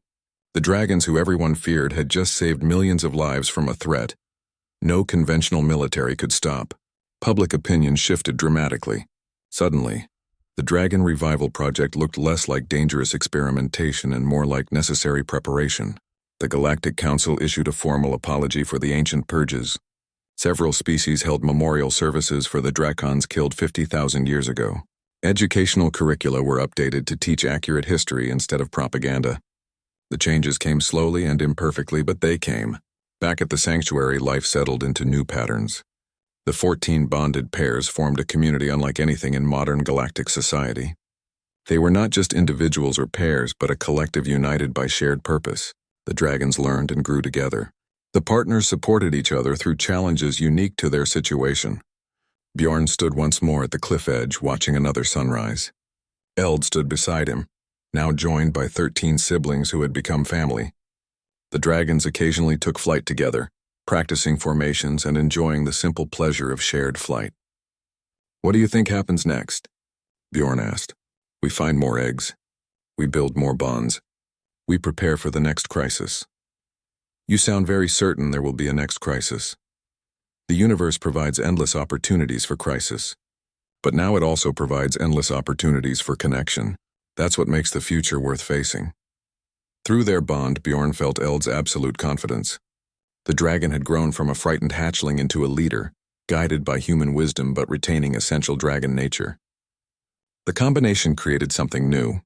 The dragons who everyone feared had just saved millions of lives from a threat no conventional military could stop. Public opinion shifted dramatically. Suddenly, the Dragon Revival Project looked less like dangerous experimentation and more like necessary preparation. The Galactic Council issued a formal apology for the ancient purges. Several species held memorial services for the Drakons killed 50,000 years ago. Educational curricula were updated to teach accurate history instead of propaganda. The changes came slowly and imperfectly, but they came. Back at the sanctuary, life settled into new patterns. The 14 bonded pairs formed a community unlike anything in modern galactic society. They were not just individuals or pairs, but a collective united by shared purpose. The dragons learned and grew together. The partners supported each other through challenges unique to their situation. Bjorn stood once more at the cliff edge, watching another sunrise. Eld stood beside him, now joined by 13 siblings who had become family. The dragons occasionally took flight together, practicing formations and enjoying the simple pleasure of shared flight. "What do you think happens next?" Bjorn asked. "We find more eggs. We build more bonds. We prepare for the next crisis." You sound very certain there will be a next crisis. The universe provides endless opportunities for crisis. But now it also provides endless opportunities for connection. That's what makes the future worth facing. Through their bond, Bjorn felt Eld's absolute confidence. The dragon had grown from a frightened hatchling into a leader, guided by human wisdom but retaining essential dragon nature. The combination created something new.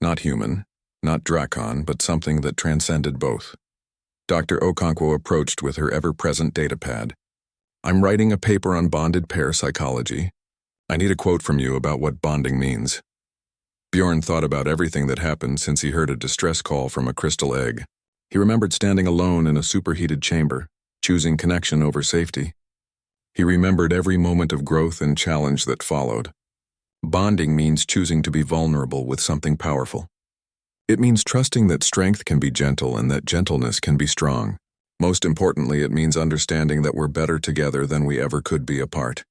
Not human, not Drakon, but something that transcended both. Dr. Okonkwo approached with her ever-present datapad. I'm writing a paper on bonded pair psychology. I need a quote from you about what bonding means. Bjorn thought about everything that happened since he heard a distress call from a crystal egg. He remembered standing alone in a superheated chamber, choosing connection over safety. He remembered every moment of growth and challenge that followed. Bonding means choosing to be vulnerable with something powerful. It means trusting that strength can be gentle and that gentleness can be strong. Most importantly, it means understanding that we're better together than we ever could be apart.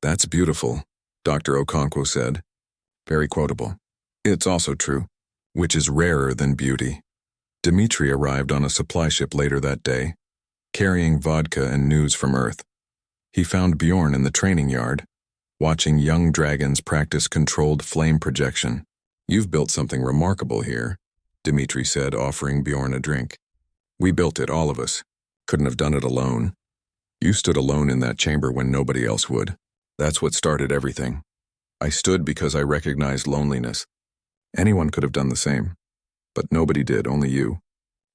That's beautiful, Dr. Okonkwo said. Very quotable. It's also true, which is rarer than beauty. Dimitri arrived on a supply ship later that day, carrying vodka and news from Earth. He found Bjorn in the training yard, watching young dragons practice controlled flame projection. You've built something remarkable here, Dimitri said, offering Bjorn a drink. We built it, all of us. Couldn't have done it alone. You stood alone in that chamber when nobody else would. That's what started everything. I stood because I recognized loneliness. Anyone could have done the same. But nobody did, only you.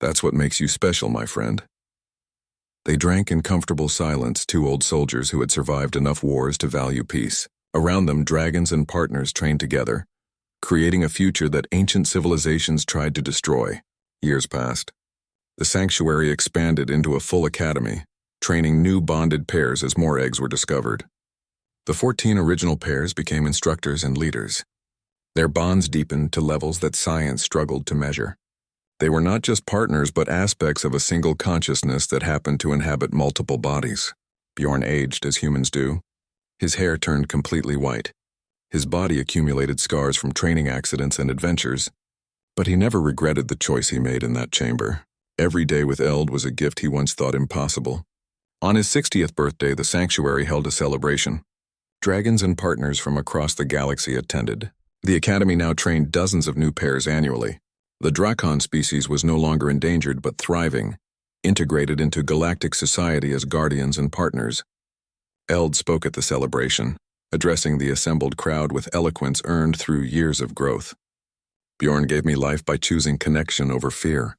That's what makes you special, my friend. They drank in comfortable silence, two old soldiers who had survived enough wars to value peace. Around them, dragons and partners trained together, creating a future that ancient civilizations tried to destroy. Years passed. The sanctuary expanded into a full academy, training new bonded pairs as more eggs were discovered. The 14 original pairs became instructors and leaders. Their bonds deepened to levels that science struggled to measure. They were not just partners but aspects of a single consciousness that happened to inhabit multiple bodies. Bjorn aged as humans do. His hair turned completely white. His body accumulated scars from training accidents and adventures, but he never regretted the choice he made in that chamber. Every day with Eld was a gift he once thought impossible. On his 60th birthday, the sanctuary held a celebration. Dragons and partners from across the galaxy attended. The Academy now trained dozens of new pairs annually. The Drakon species was no longer endangered but thriving, integrated into galactic society as guardians and partners. Eld spoke at the celebration, addressing the assembled crowd with eloquence earned through years of growth. Bjorn gave me life by choosing connection over fear.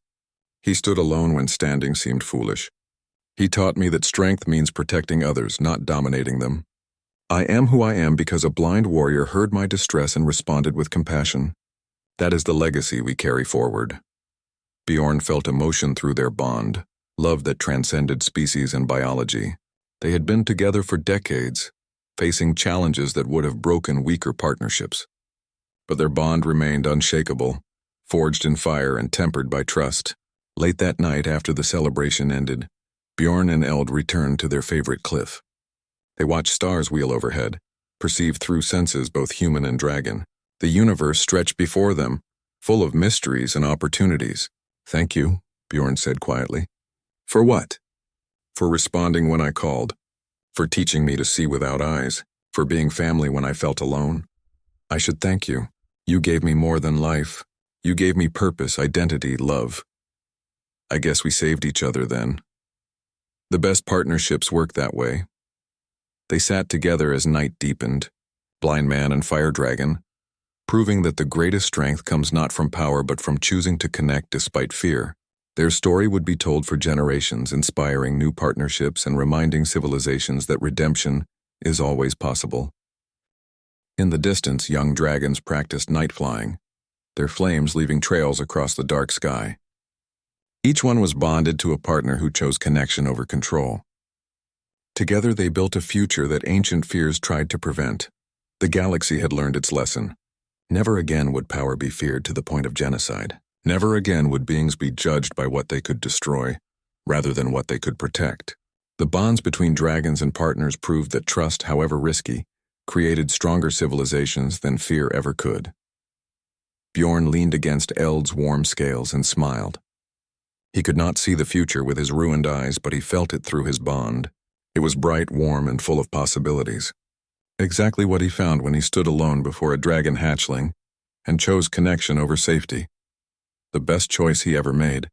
He stood alone when standing seemed foolish. He taught me that strength means protecting others, not dominating them. I am who I am because a blind warrior heard my distress and responded with compassion. That is the legacy we carry forward. Bjorn felt emotion through their bond, love that transcended species and biology. They had been together for decades, facing challenges that would have broken weaker partnerships. But their bond remained unshakable, forged in fire and tempered by trust. Late that night, after the celebration ended, Bjorn and Eld returned to their favorite cliff. They watched stars wheel overhead, perceived through senses both human and dragon. The universe stretched before them, full of mysteries and opportunities. Thank you, Bjorn said quietly. For what? For responding when I called, for teaching me to see without eyes, for being family when I felt alone. I should thank you. You gave me more than life. You gave me purpose, identity, love. I guess we saved each other then. The best partnerships work that way. They sat together as night deepened, blind man and fire dragon, proving that the greatest strength comes not from power but from choosing to connect despite fear. Their story would be told for generations, inspiring new partnerships and reminding civilizations that redemption is always possible. In the distance, young dragons practiced night flying, their flames leaving trails across the dark sky. Each one was bonded to a partner who chose connection over control. Together they built a future that ancient fears tried to prevent. The galaxy had learned its lesson. Never again would power be feared to the point of genocide. Never again would beings be judged by what they could destroy, rather than what they could protect. The bonds between dragons and partners proved that trust, however risky, created stronger civilizations than fear ever could. Bjorn leaned against Eld's warm scales and smiled. He could not see the future with his ruined eyes, but he felt it through his bond. It was bright, warm, and full of possibilities. Exactly what he found when he stood alone before a dragon hatchling and chose connection over safety. The best choice he ever made.